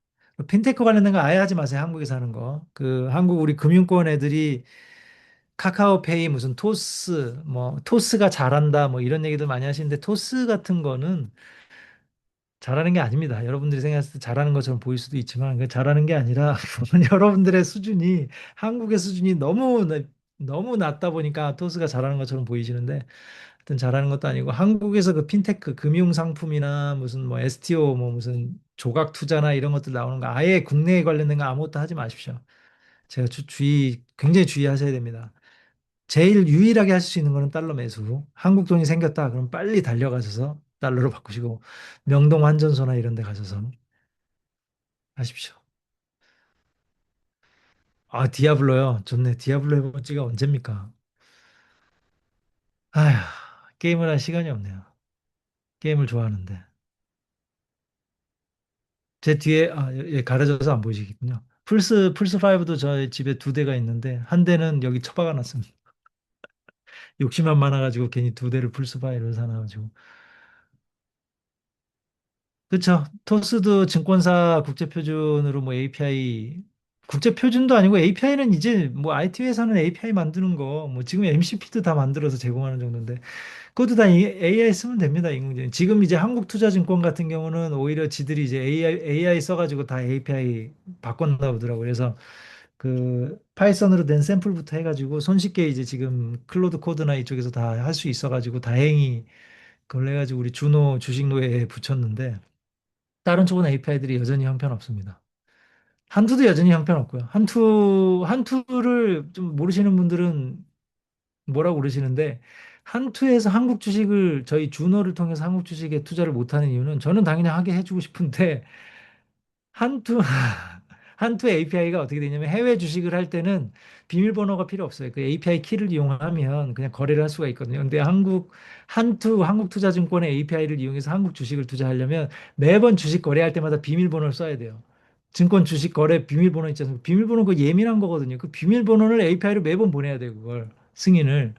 핀테크 관련된 거 아예 하지 마세요, 한국에서 하는 거. 그 한국 우리 금융권 애들이 카카오페이 무슨 토스가 잘한다, 뭐 이런 얘기들 많이 하시는데, 토스 같은 거는 잘하는 게 아닙니다. 여러분들이 생각했을 때 잘하는 것처럼 보일 수도 있지만 그 잘하는 게 아니라 여러분들의 수준이 한국의 수준이 너무 낮다 보니까 토스가 잘하는 것처럼 보이시는데 하여튼 잘하는 것도 아니고 한국에서 그 핀테크 금융 상품이나 무슨 뭐 STO 뭐 무슨 조각 투자나 이런 것들 나오는 거 아예 국내에 관련된 거 아무것도 하지 마십시오. 제가 굉장히 주의하셔야 됩니다. 제일 유일하게 하실 수 있는 거는 달러 매수. 한국 돈이 생겼다. 그럼 빨리 달려가셔서 달러로 바꾸시고 명동 환전소나 이런 데 가셔서 하십시오. 아, 디아블로요. 좋네. 디아블로 해본 지가 언제입니까? 아휴, 게임을 할 시간이 없네요. 게임을 좋아하는데. 제 뒤에, 예, 가려져서 안 보이시겠군요. 플스5도 저희 집에 2대가 있는데, 한 대는 여기 처박아 놨습니다. 욕심만 많아가지고 괜히 2대를 플스5를 사놔가지고. 그쵸. 토스도 증권사 국제표준으로 뭐 API 국제 표준도 아니고 API는 이제 뭐 IT 회사는 API 만드는 거, 뭐 지금 MCP도 다 만들어서 제공하는 정도인데 그것도 다 AI 쓰면 됩니다. 인공지능. 지금 이제 한국투자증권 같은 경우는 오히려 지들이 이제 AI 써가지고 다 API 바꿨나 보더라고요. 그래서 그 파이썬으로 된 샘플부터 해가지고 손쉽게 이제 지금 클로드 코드나 이쪽에서 다 할 수 있어가지고 다행히 그걸 해가지고 우리 준호 주식노예에 붙였는데 다른 쪽은 API들이 여전히 형편없습니다. 한투도 여전히 형편없고요. 한투를 좀 모르시는 분들은 뭐라고 그러시는데 한투에서 한국 주식을 저희 준호를 통해서 한국 주식에 투자를 못하는 이유는 저는 당연히 하게 해주고 싶은데 한투 한투 API가 어떻게 되냐면 해외 주식을 할 때는 비밀번호가 필요 없어요. 그 API 키를 이용하면 그냥 거래를 할 수가 있거든요. 근데 한국투자증권의 API를 이용해서 한국 주식을 투자하려면 매번 주식 거래할 때마다 비밀번호를 써야 돼요. 증권 주식 거래 비밀번호 있잖아요. 비밀번호 그 예민한 거거든요. 그 비밀번호를 API로 매번 보내야 돼요. 그걸 승인을.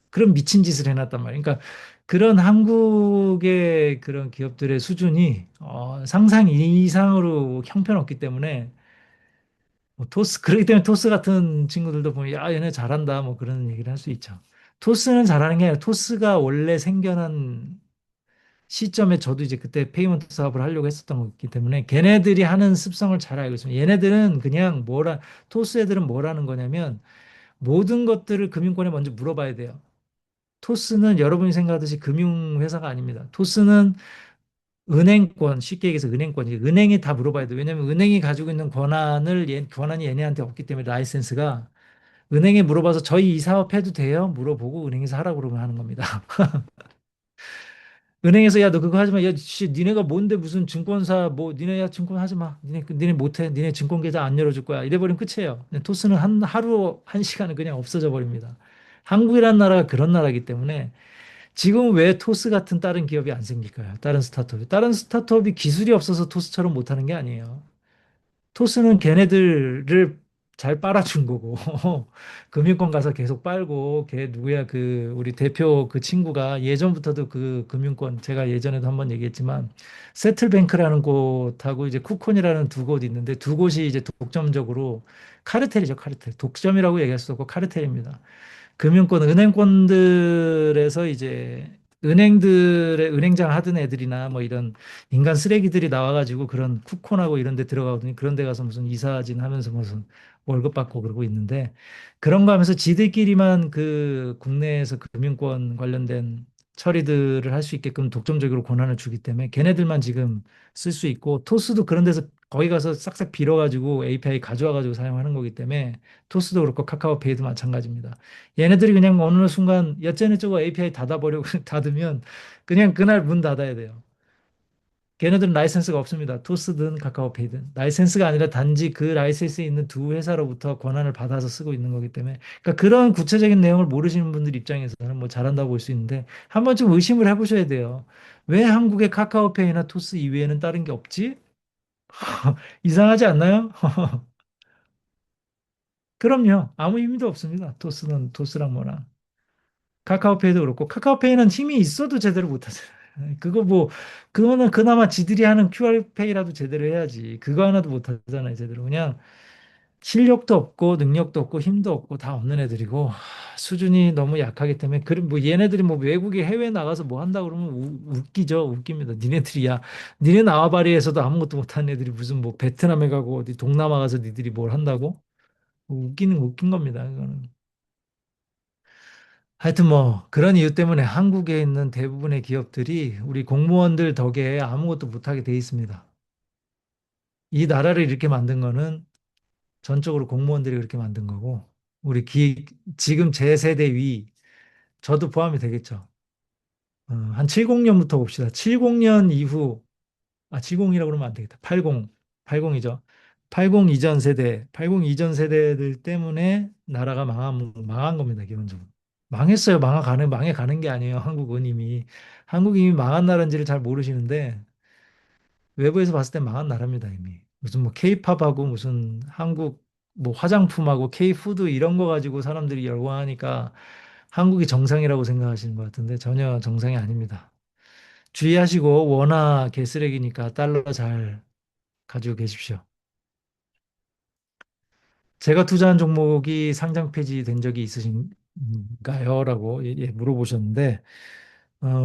그런 미친 짓을 해놨단 말이에요. 그러니까 그런 한국의 그런 기업들의 수준이 상상 이상으로 형편없기 때문에 뭐 토스 그렇기 때문에 토스 같은 친구들도 보면 야 얘네 잘한다 뭐 그런 얘기를 할 수 있죠. 토스는 잘하는 게 아니라 토스가 원래 생겨난 시점에 저도 이제 그때 페이먼트 사업을 하려고 했었던 거기 때문에 걔네들이 하는 습성을 잘 알고 있습니다. 얘네들은 그냥 토스 애들은 뭐라는 거냐면 모든 것들을 금융권에 먼저 물어봐야 돼요. 토스는 여러분이 생각하듯이 금융회사가 아닙니다. 토스는 은행권, 쉽게 얘기해서 은행권이 은행이 다 물어봐야 돼요. 왜냐하면 은행이 가지고 있는 권한이 얘네한테 없기 때문에 라이센스가 은행에 물어봐서 저희 이 사업 해도 돼요? 물어보고 은행에서 하라고 그러면 하는 겁니다. 은행에서 야 너 그거 하지 마. 야 씨, 니네가 뭔데 무슨 증권사 뭐 니네 야 증권 하지 마. 니네 못해. 니네 증권 계좌 안 열어줄 거야. 이래버리면 끝이에요. 근데 토스는 하루 한 시간은 그냥 없어져 버립니다. 한국이라는 나라가 그런 나라이기 때문에 지금 왜 토스 같은 다른 기업이 안 생길까요? 다른 스타트업이. 다른 스타트업이 기술이 없어서 토스처럼 못하는 게 아니에요. 토스는 걔네들을 잘 빨아준 거고, 금융권 가서 계속 빨고, 걔 누구야, 우리 대표 그 친구가 예전부터도 그 금융권, 제가 예전에도 한번 얘기했지만, 세틀뱅크라는 곳하고 이제 쿠콘이라는 두 곳 있는데, 두 곳이 이제 독점적으로 카르텔이죠, 카르텔. 독점이라고 얘기할 수 없고 카르텔입니다. 은행권들에서 이제 은행들의 은행장 하던 애들이나 뭐 이런 인간 쓰레기들이 나와가지고 그런 쿠폰하고 이런 데 들어가거든요. 그런 데 가서 무슨 이사진 하면서 무슨 월급 받고 그러고 있는데 그런 거 하면서 지들끼리만 그 국내에서 금융권 관련된 처리들을 할 수 있게끔 독점적으로 권한을 주기 때문에 걔네들만 지금 쓸 수 있고 토스도 그런 데서 거기 가서 싹싹 빌어가지고 API 가져와가지고 사용하는 거기 때문에 토스도 그렇고 카카오페이도 마찬가지입니다. 얘네들이 그냥 어느 순간 여전히 저거 API 닫아버리고 닫으면 그냥 그날 문 닫아야 돼요. 걔네들은 라이센스가 없습니다. 토스든 카카오페이든. 라이센스가 아니라 단지 그 라이센스에 있는 두 회사로부터 권한을 받아서 쓰고 있는 거기 때문에. 그러니까 그런 구체적인 내용을 모르시는 분들 입장에서는 뭐 잘한다고 볼 수 있는데 한번 좀 의심을 해보셔야 돼요. 왜 한국의 카카오페이나 토스 이외에는 다른 게 없지? 이상하지 않나요? 그럼요. 아무 의미도 없습니다. 토스는 토스랑 뭐랑. 카카오페이도 그렇고 카카오페이는 힘이 있어도 제대로 못하잖아요. 그거 뭐 그거는 그나마 지들이 하는 QR페이라도 제대로 해야지. 그거 하나도 못하잖아요, 제대로. 그냥 실력도 없고 능력도 없고 힘도 없고 다 없는 애들이고 수준이 너무 약하기 때문에 그럼 뭐 얘네들이 뭐 외국에 해외 나가서 뭐 한다 그러면 웃기죠. 웃깁니다. 니네들이 야 니네 나와바리에서도 아무것도 못하는 애들이 무슨 뭐 베트남에 가고 어디 동남아 가서 니들이 뭘 한다고? 웃긴 겁니다. 그거는. 하여튼 뭐 그런 이유 때문에 한국에 있는 대부분의 기업들이 우리 공무원들 덕에 아무것도 못하게 돼 있습니다. 이 나라를 이렇게 만든 거는 전적으로 공무원들이 그렇게 만든 거고 지금 제 세대 저도 포함이 되겠죠. 한 70년부터 봅시다. 70년 이후 70이라고 그러면 안 되겠다. 80이죠. 80 이전 세대, 80 이전 세대들 때문에 나라가 망한 겁니다, 기본적으로. 망했어요. 망해가는 게 아니에요. 한국은 이미. 한국이 이미 망한 나라인지를 잘 모르시는데, 외부에서 봤을 때 망한 나라입니다, 이미. 무슨 뭐 케이팝하고 무슨 한국 뭐 화장품하고 케이푸드 이런 거 가지고 사람들이 열광하니까 한국이 정상이라고 생각하시는 것 같은데 전혀 정상이 아닙니다. 주의하시고 원화 개쓰레기니까 달러 잘 가지고 계십시오. 제가 투자한 종목이 상장 폐지된 적이 있으신가요? 라고 물어보셨는데,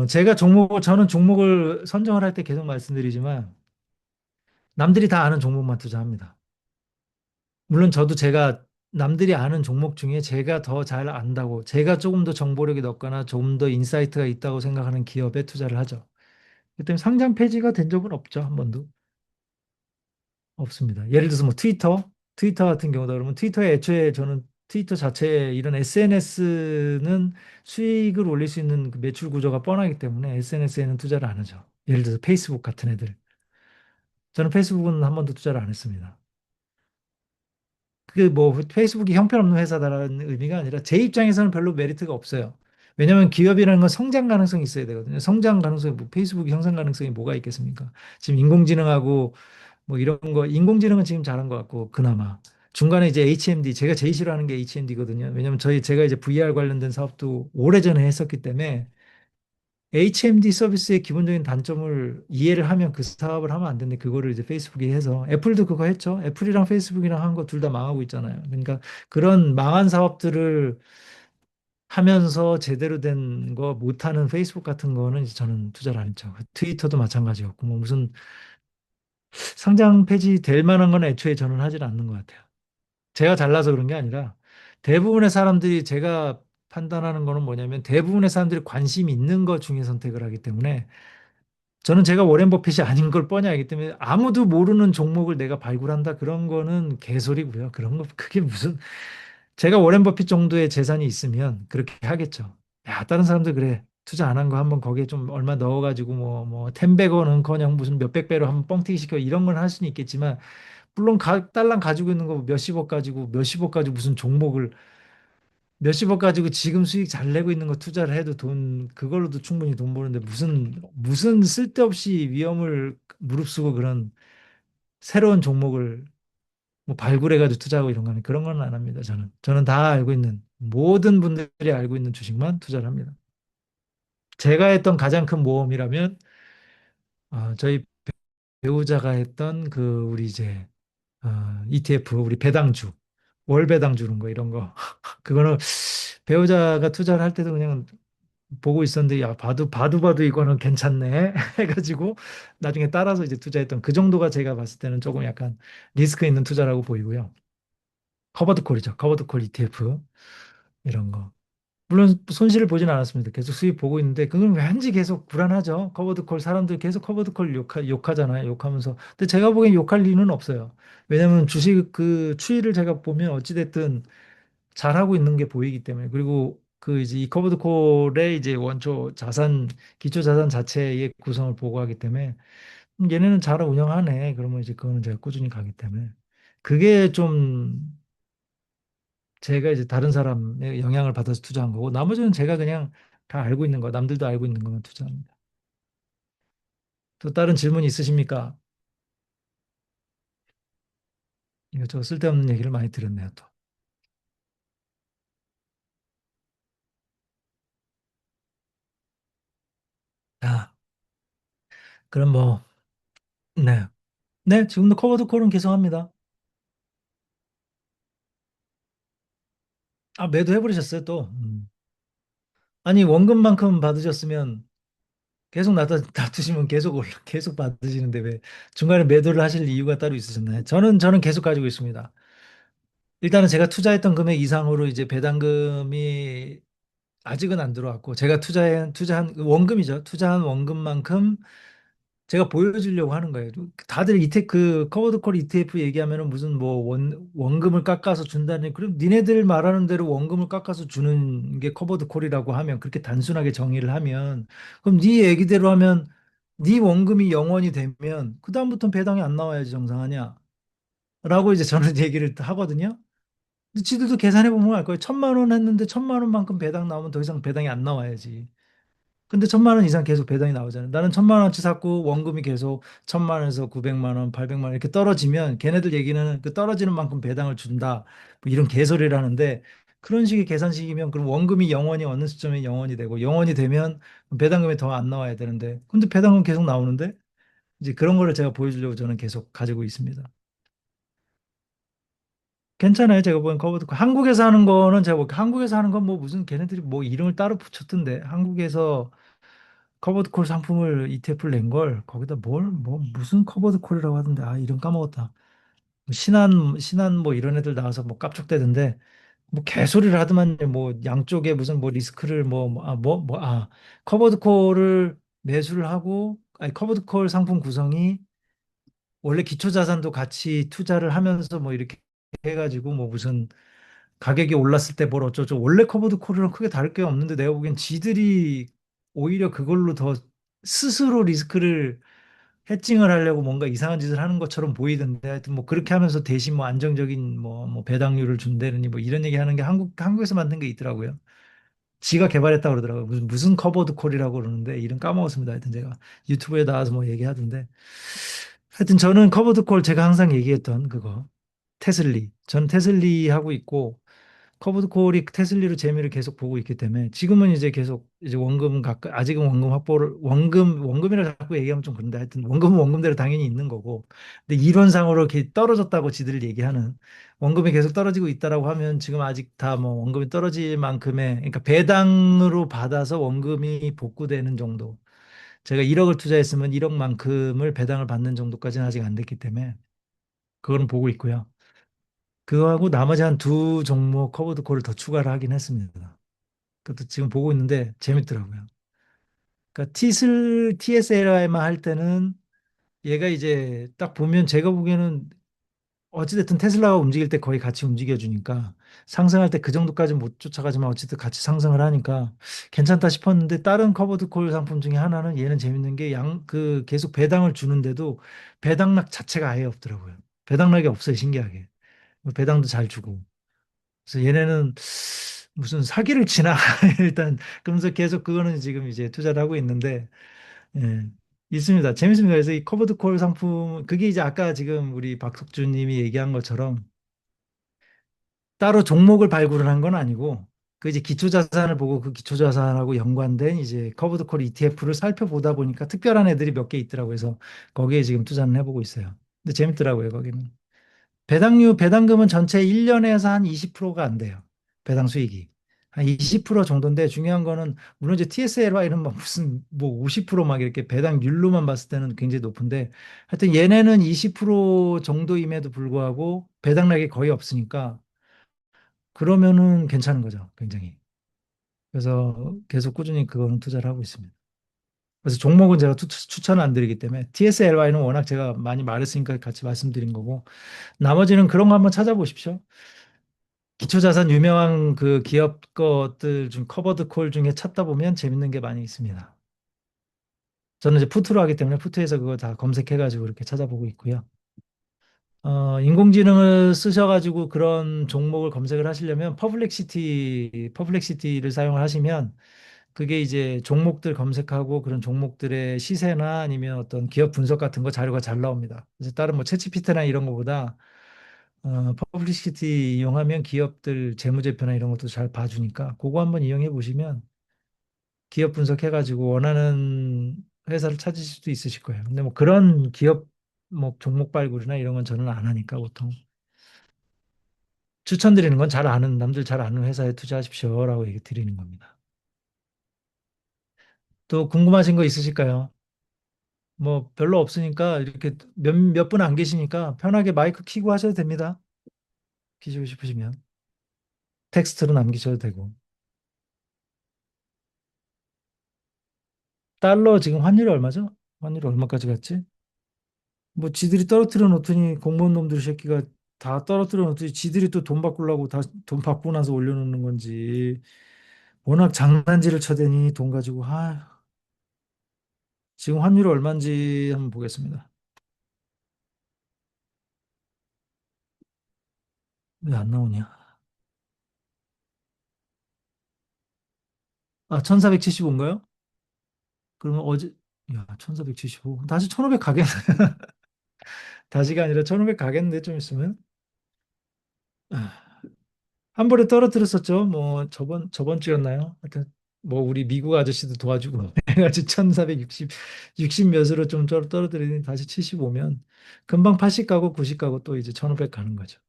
저는 종목을 선정을 할 때 계속 말씀드리지만, 남들이 다 아는 종목만 투자합니다. 물론 저도 제가 남들이 아는 종목 중에 제가 더 잘 안다고, 제가 조금 더 정보력이 높거나 조금 더 인사이트가 있다고 생각하는 기업에 투자를 하죠. 그렇기 때문에 상장 폐지가 된 적은 없죠. 한 번도. 없습니다. 예를 들어서 뭐 트위터 같은 경우다 그러면 트위터에 애초에 저는 트위터 자체에 이런 SNS는 수익을 올릴 수 있는 그 매출 구조가 뻔하기 때문에 SNS에는 투자를 안 하죠. 예를 들어서 페이스북 같은 애들. 저는 페이스북은 한 번도 투자를 안 했습니다. 그게 뭐 페이스북이 형편없는 회사다라는 의미가 아니라 제 입장에서는 별로 메리트가 없어요. 왜냐하면 기업이라는 건 성장 가능성이 있어야 되거든요. 성장 가능성이 뭐 페이스북이 형성 가능성이 뭐가 있겠습니까? 지금 인공지능하고 뭐 이런 거 인공지능은 지금 잘한 것 같고 그나마 중간에 이제 HMD 제가 제일 싫어하는 게 HMD거든요. 왜냐하면 제가 이제 VR 관련된 사업도 오래전에 했었기 때문에 HMD 서비스의 기본적인 단점을 이해를 하면 그 사업을 하면 안 되는데 그거를 이제 페이스북이 해서 애플도 그거 했죠. 애플이랑 페이스북이랑 한 거 둘 다 망하고 있잖아요. 그러니까 그런 망한 사업들을 하면서 제대로 된 거 못하는 페이스북 같은 거는 이제 저는 투자를 안 했죠. 트위터도 마찬가지였고 뭐 무슨 상장 폐지 될 만한 건 애초에 저는 하질 않는 것 같아요. 제가 잘나서 그런 게 아니라 대부분의 사람들이 제가 판단하는 거는 뭐냐면 대부분의 사람들이 관심 있는 것 중에 선택을 하기 때문에 저는 제가 워렌 버핏이 아닌 걸 뻔히 알기 때문에 아무도 모르는 종목을 내가 발굴한다 그런 거는 개소리고요. 그런 거 그게 무슨 제가 워렌 버핏 정도의 재산이 있으면 그렇게 하겠죠. 야, 다른 사람들 그래. 투자 안 한 거 한번 거기에 좀 얼마 넣어가지고 뭐 텐백원은커녕 무슨 몇백 배로 한번 뻥튀기 시켜 이런 건 할 수는 있겠지만 물론 딸랑 가지고 있는 거 몇십억 가지고 무슨 종목을 몇십억 가지고 지금 수익 잘 내고 있는 거 투자를 해도 그걸로도 충분히 돈 버는데 무슨 쓸데없이 위험을 무릅쓰고 그런 새로운 종목을 뭐 발굴해가지고 투자하고 이런 거는 그런 건 안 합니다. 저는 다 알고 있는 모든 분들이 알고 있는 주식만 투자를 합니다. 제가 했던 가장 큰 모험이라면 저희 배우자가 했던 그 우리 이제 ETF 우리 배당주 월 배당 주는 거 이런 거 그거는 배우자가 투자를 할 때도 그냥 보고 있었는데 야 봐도 이거는 괜찮네 해가지고 나중에 따라서 이제 투자했던 그 정도가 제가 봤을 때는 조금 약간 리스크 있는 투자라고 보이고요. 커버드 콜이죠. 커버드 콜 ETF 이런 거. 물론 손실을 보진 않았습니다. 계속 수익 보고 있는데 그건 왠지 계속 불안하죠. 커버드 콜 사람들 계속 커버드 콜 욕하잖아요. 욕하면서. 근데 제가 보기엔 욕할 이유는 없어요. 왜냐하면 주식 그 추이를 제가 보면 어찌됐든 잘하고 있는 게 보이기 때문에 그리고 그 이제 이 커버드 콜의 이제 원초 자산 기초 자산 자체의 구성을 보고하기 때문에 얘네는 잘 운영하네. 그러면 이제 그거는 제가 꾸준히 가기 때문에 그게 좀 제가 이제 다른 사람의 영향을 받아서 투자한 거고 나머지는 제가 그냥 다 알고 있는 거 남들도 알고 있는 것만 투자합니다. 또 다른 질문 있으십니까? 이거 쓸데없는 얘기를 많이 들었네요 또. 아, 그럼 뭐 네. 네, 지금도 커버드 콜은 계속합니다. 아, 매도해버리셨어요 또. 아니 원금만큼 받으셨으면 계속 놔두시면 계속 받으시는데 왜 중간에 매도를 하실 이유가 따로 있으셨나요? 저는 계속 가지고 있습니다. 일단은 제가 투자했던 금액 이상으로 이제 배당금이 아직은 안 들어왔고 제가 투자한 원금이죠. 투자한 원금만큼 제가 보여주려고 하는 거예요. 다들 그 커버드 콜 ETF 얘기하면은 무슨 뭐 원금을 깎아서 준다니 그럼 니네들 말하는 대로 원금을 깎아서 주는 게 커버드 콜이라고 하면 그렇게 단순하게 정의를 하면 그럼 네 얘기대로 하면 네 원금이 0원이 되면 그다음부터는 배당이 안 나와야지 정상하냐? 라고 이제 저는 얘기를 하거든요. 근데 지들도 계산해 보면 알 거예요. 1,000만 원 했는데 1,000만 원만큼 배당 나오면 더 이상 배당이 안 나와야지. 근데 1,000만 원 이상 계속 배당이 나오잖아요. 나는 1,000만 원치 샀고 원금이 계속 1,000만 원에서 900만 원, 800만 원 이렇게 떨어지면 걔네들 얘기는 그 떨어지는 만큼 배당을 준다. 뭐 이런 개소리를 하는데 그런 식의 계산식이면 그럼 원금이 0원이 어느 시점에 0원이 되고 0원이 되면 배당금이 더 안 나와야 되는데 근데 배당금 계속 나오는데 이제 그런 거를 제가 보여주려고 저는 계속 가지고 있습니다. 괜찮아요. 제가 보기엔 커버드 콜. 한국에서 하는 거는 제가 보기엔 한국에서 하는 건 뭐 무슨 걔네들이 뭐 이름을 따로 붙였던데 한국에서 커버드 콜 상품을 ETF를 낸 걸 거기다 뭐 무슨 커버드 콜이라고 하던데 아 이름 까먹었다. 뭐 신한 뭐 이런 애들 나와서 뭐 깝죽대던데 뭐 개소리를 하더만 뭐 양쪽에 무슨 뭐 리스크를 커버드 콜을 매수를 하고 아니 커버드 콜 상품 구성이 원래 기초 자산도 같이 투자를 하면서 뭐 이렇게 해가지고 뭐 무슨 가격이 올랐을 때 뭘 어쩌죠. 원래 커버드 콜이랑 크게 다를 게 없는데 내가 보기엔 지들이 오히려 그걸로 더 스스로 리스크를 해칭을 하려고 뭔가 이상한 짓을 하는 것처럼 보이던데 하여튼 뭐 그렇게 하면서 대신 뭐 안정적인 뭐 배당률을 준다느니 뭐 이런 얘기 하는 게 한국에서 만든 게 있더라고요. 지가 개발했다고 그러더라고요. 무슨 커버드 콜이라고 그러는데 이름 까먹었습니다. 하여튼 제가 유튜브에 나와서 뭐 얘기하던데 하여튼 저는 커버드 콜 제가 항상 얘기했던 그거 테슬리. 저는 테슬리 하고 있고 커브드 콜이 테슬리로 재미를 계속 보고 있기 때문에 지금은 이제 계속 이제 원금 가까 아직은 원금 확보를 원금이라 자꾸 얘기하면 좀 그런데 하여튼 원금은 원금대로 당연히 있는 거고 근데 이론상으로 이렇게 떨어졌다고 지들 얘기하는 원금이 계속 떨어지고 있다라고 하면 지금 아직 다 뭐 원금이 떨어질 만큼의 그러니까 배당으로 받아서 원금이 복구되는 정도 제가 1억을 투자했으면 1억만큼을 배당을 받는 정도까지는 아직 안 됐기 때문에 그거는 보고 있고요. 그거하고 나머지 한 두 종목 커버드 콜을 더 추가를 하긴 했습니다. 그것도 지금 보고 있는데 재밌더라고요. 그러니까 TSLI만 할 때는 얘가 이제 딱 보면 제가 보기에는 어찌됐든 테슬라가 움직일 때 거의 같이 움직여주니까 상승할 때 그 정도까지는 못 쫓아가지만 어쨌든 같이 상승을 하니까 괜찮다 싶었는데 다른 커버드 콜 상품 중에 하나는 얘는 재밌는 게 계속 배당을 주는데도 배당락 자체가 아예 없더라고요. 배당락이 없어요, 신기하게. 배당도 잘 주고. 그래서 얘네는 무슨 사기를 치나 일단 그러면서 계속 그거는 지금 이제 투자를 하고 있는데 예, 있습니다. 재밌습니다. 그래서 이 커버드 콜 상품 그게 이제 아까 지금 우리 박석준 님이 얘기한 것처럼 따로 종목을 발굴을 한 건 아니고 그 이제 기초 자산을 보고 그 기초 자산하고 연관된 이제 커버드 콜 ETF를 살펴보다 보니까 특별한 애들이 몇 개 있더라고요. 그래서 거기에 지금 투자는 해보고 있어요. 근데 재밌더라고요, 거기는. 배당금은 전체 1년에서 한 20%가 안 돼요. 배당 수익이. 한 20% 정도인데 중요한 거는 물론 이제 TSLY는 막 무슨 뭐 50%막 이렇게 배당률로만 봤을 때는 굉장히 높은데 하여튼 얘네는 20% 정도임에도 불구하고 배당락이 거의 없으니까 그러면은 괜찮은 거죠. 굉장히. 그래서 계속 꾸준히 그거는 투자를 하고 있습니다. 그래서 종목은 제가 추천을 안 드리기 때문에 TSLY는 워낙 제가 많이 말했으니까 같이 말씀드린 거고 나머지는 그런 거 한번 찾아보십시오. 기초자산 유명한 그 기업 것들 중 커버드 콜 중에 찾다 보면 재밌는 게 많이 있습니다. 저는 이제 푸트로 하기 때문에 푸트에서 그거 다 검색해가지고 이렇게 찾아보고 있고요. 인공지능을 쓰셔가지고 그런 종목을 검색을 하시려면 퍼플렉시티를 사용을 하시면 그게 이제 종목들 검색하고 그런 종목들의 시세나 아니면 어떤 기업 분석 같은 거 자료가 잘 나옵니다. 그래서 다른 뭐 채찌피트나 이런 거보다 퍼블리시티 이용하면 기업들 재무제표나 이런 것도 잘 봐주니까 그거 한번 이용해 보시면 기업 분석해가지고 원하는 회사를 찾으실 수도 있으실 거예요. 근데 뭐 그런 기업 뭐 종목 발굴이나 이런 건 저는 안 하니까 보통 추천드리는 건 잘 아는 남들 잘 아는 회사에 투자하십시오라고 얘기 드리는 겁니다. 또 궁금하신 거 있으실까요? 뭐 별로 없으니까 이렇게 몇 분 안 계시니까 편하게 마이크 키고 하셔도 됩니다. 키시고 싶으시면 텍스트로 남기셔도 되고. 달러 지금 환율이 얼마죠? 환율이 얼마까지 갔지? 뭐 지들이 떨어뜨려 놓더니 공무원 놈들 새끼가 다 떨어뜨려 놓더니 지들이 또 돈 바꾸려고 다 돈 바꾸고 나서 올려놓는 건지 워낙 장난질을 쳐대니 돈 가지고 지금 환율이 얼마인지 한번 보겠습니다. 왜 안 나오냐? 아, 1475인가요? 그러면 어제 야, 1475. 다시 1500 가겠네. 다시가 아니라 1500 가겠는데 좀 있으면. 아, 한 번에 떨어뜨렸었죠. 뭐 저번 주였나요? 하여튼 뭐 우리 미국 아저씨도 도와주고 해가지고 1460 몇으로 좀 떨어뜨리니 다시 75면 금방 80 가고 90 가고 또 이제 1500 가는 거죠.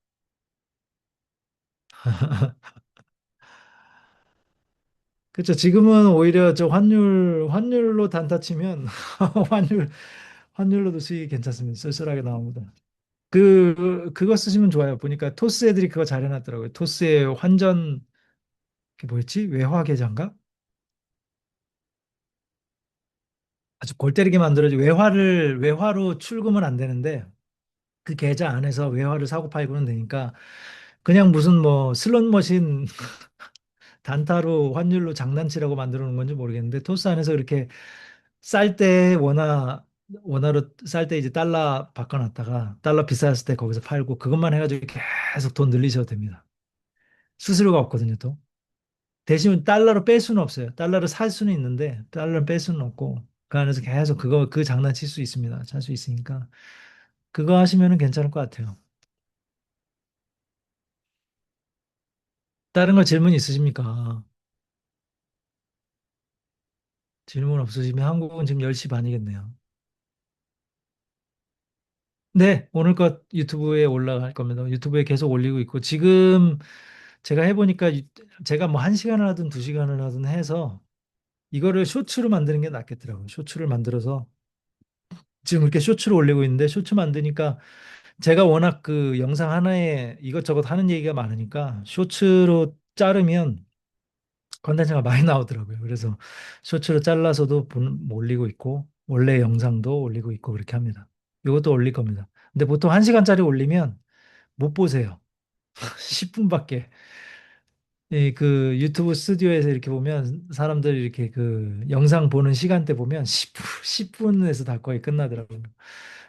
그렇죠. 지금은 오히려 저 환율로 단타 치면 환율, 환율로도 수익이 괜찮습니다. 쏠쏠하게 나옵니다. 그거 쓰시면 좋아요. 보니까 토스 애들이 그거 잘 해놨더라고요. 토스의 환전, 그게 뭐였지? 외화 계좌인가? 아주 골 때리게 만들어지 외화로 출금은 안 되는데 그 계좌 안에서 외화를 사고 팔고는 되니까 그냥 무슨 뭐 슬롯 머신 단타로 환율로 장난치라고 만들어 놓은 건지 모르겠는데 토스 안에서 그렇게 쌀 때 원화로 쌀 때 이제 달러 바꿔놨다가 달러 비쌌을 때 거기서 팔고 그것만 해가지고 계속 돈 늘리셔도 됩니다. 수수료가 없거든요, 또. 대신 달러로 뺄 수는 없어요. 달러를 살 수는 있는데 달러를 뺄 수는 없고 그 안에서 계속 그 장난 칠 수 있습니다. 찰 수 있으니까 그거 하시면은 괜찮을 것 같아요. 다른 거 질문 있으십니까? 질문 없으시면 한국은 지금 10시 반이겠네요. 네, 오늘 것 유튜브에 올라갈 겁니다. 유튜브에 계속 올리고 있고 지금 제가 해보니까 제가 뭐 1시간을 하든 2시간을 하든 해서 이거를 쇼츠로 만드는 게 낫겠더라고요. 쇼츠를 만들어서 지금 이렇게 쇼츠로 올리고 있는데 쇼츠 만드니까 제가 워낙 그 영상 하나에 이것저것 하는 얘기가 많으니까 쇼츠로 자르면 컨텐츠가 많이 나오더라고요. 그래서 쇼츠로 잘라서도 올리고 있고 원래 영상도 올리고 있고 그렇게 합니다. 이것도 올릴 겁니다. 근데 보통 1시간짜리 올리면 못 보세요. 10분밖에. 그 유튜브 스튜디오에서 이렇게 보면 사람들이 이렇게 그 영상 보는 시간대 보면 10분에서 다 거의 끝나더라고요.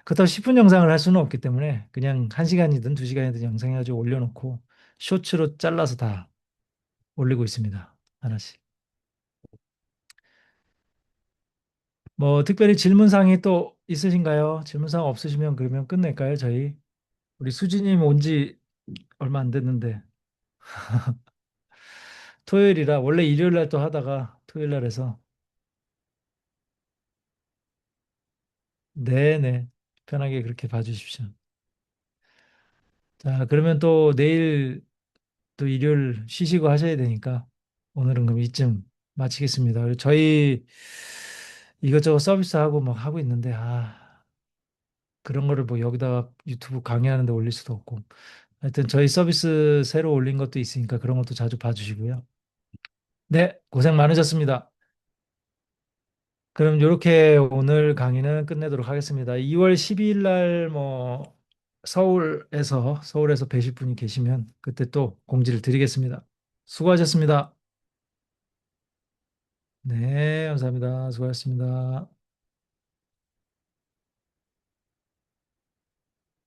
그렇다고 10분 영상을 할 수는 없기 때문에 그냥 1시간이든 2시간이든 영상 해가지고 올려놓고 쇼츠로 잘라서 다 올리고 있습니다. 하나씩. 뭐 특별히 질문사항이 또 있으신가요? 질문사항 없으시면 그러면 끝낼까요, 저희? 우리 수지님 온지 얼마 안 됐는데 토요일이라 원래 일요일 날 또 하다가 토요일 날 해서 네네 편하게 그렇게 봐주십시오. 자, 그러면 또 내일 또 일요일 쉬시고 하셔야 되니까 오늘은 그럼 이쯤 마치겠습니다. 그리고 저희 이것저것 서비스하고 막 하고 있는데 그런 거를 뭐 여기다가 유튜브 강의하는데 올릴 수도 없고 하여튼 저희 서비스 새로 올린 것도 있으니까 그런 것도 자주 봐주시고요. 네, 고생 많으셨습니다. 그럼 이렇게 오늘 강의는 끝내도록 하겠습니다. 2월 12일 날 뭐 서울에서 뵈실 분이 계시면 그때 또 공지를 드리겠습니다. 수고하셨습니다. 네, 감사합니다. 수고하셨습니다.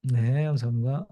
네, 감사합니다.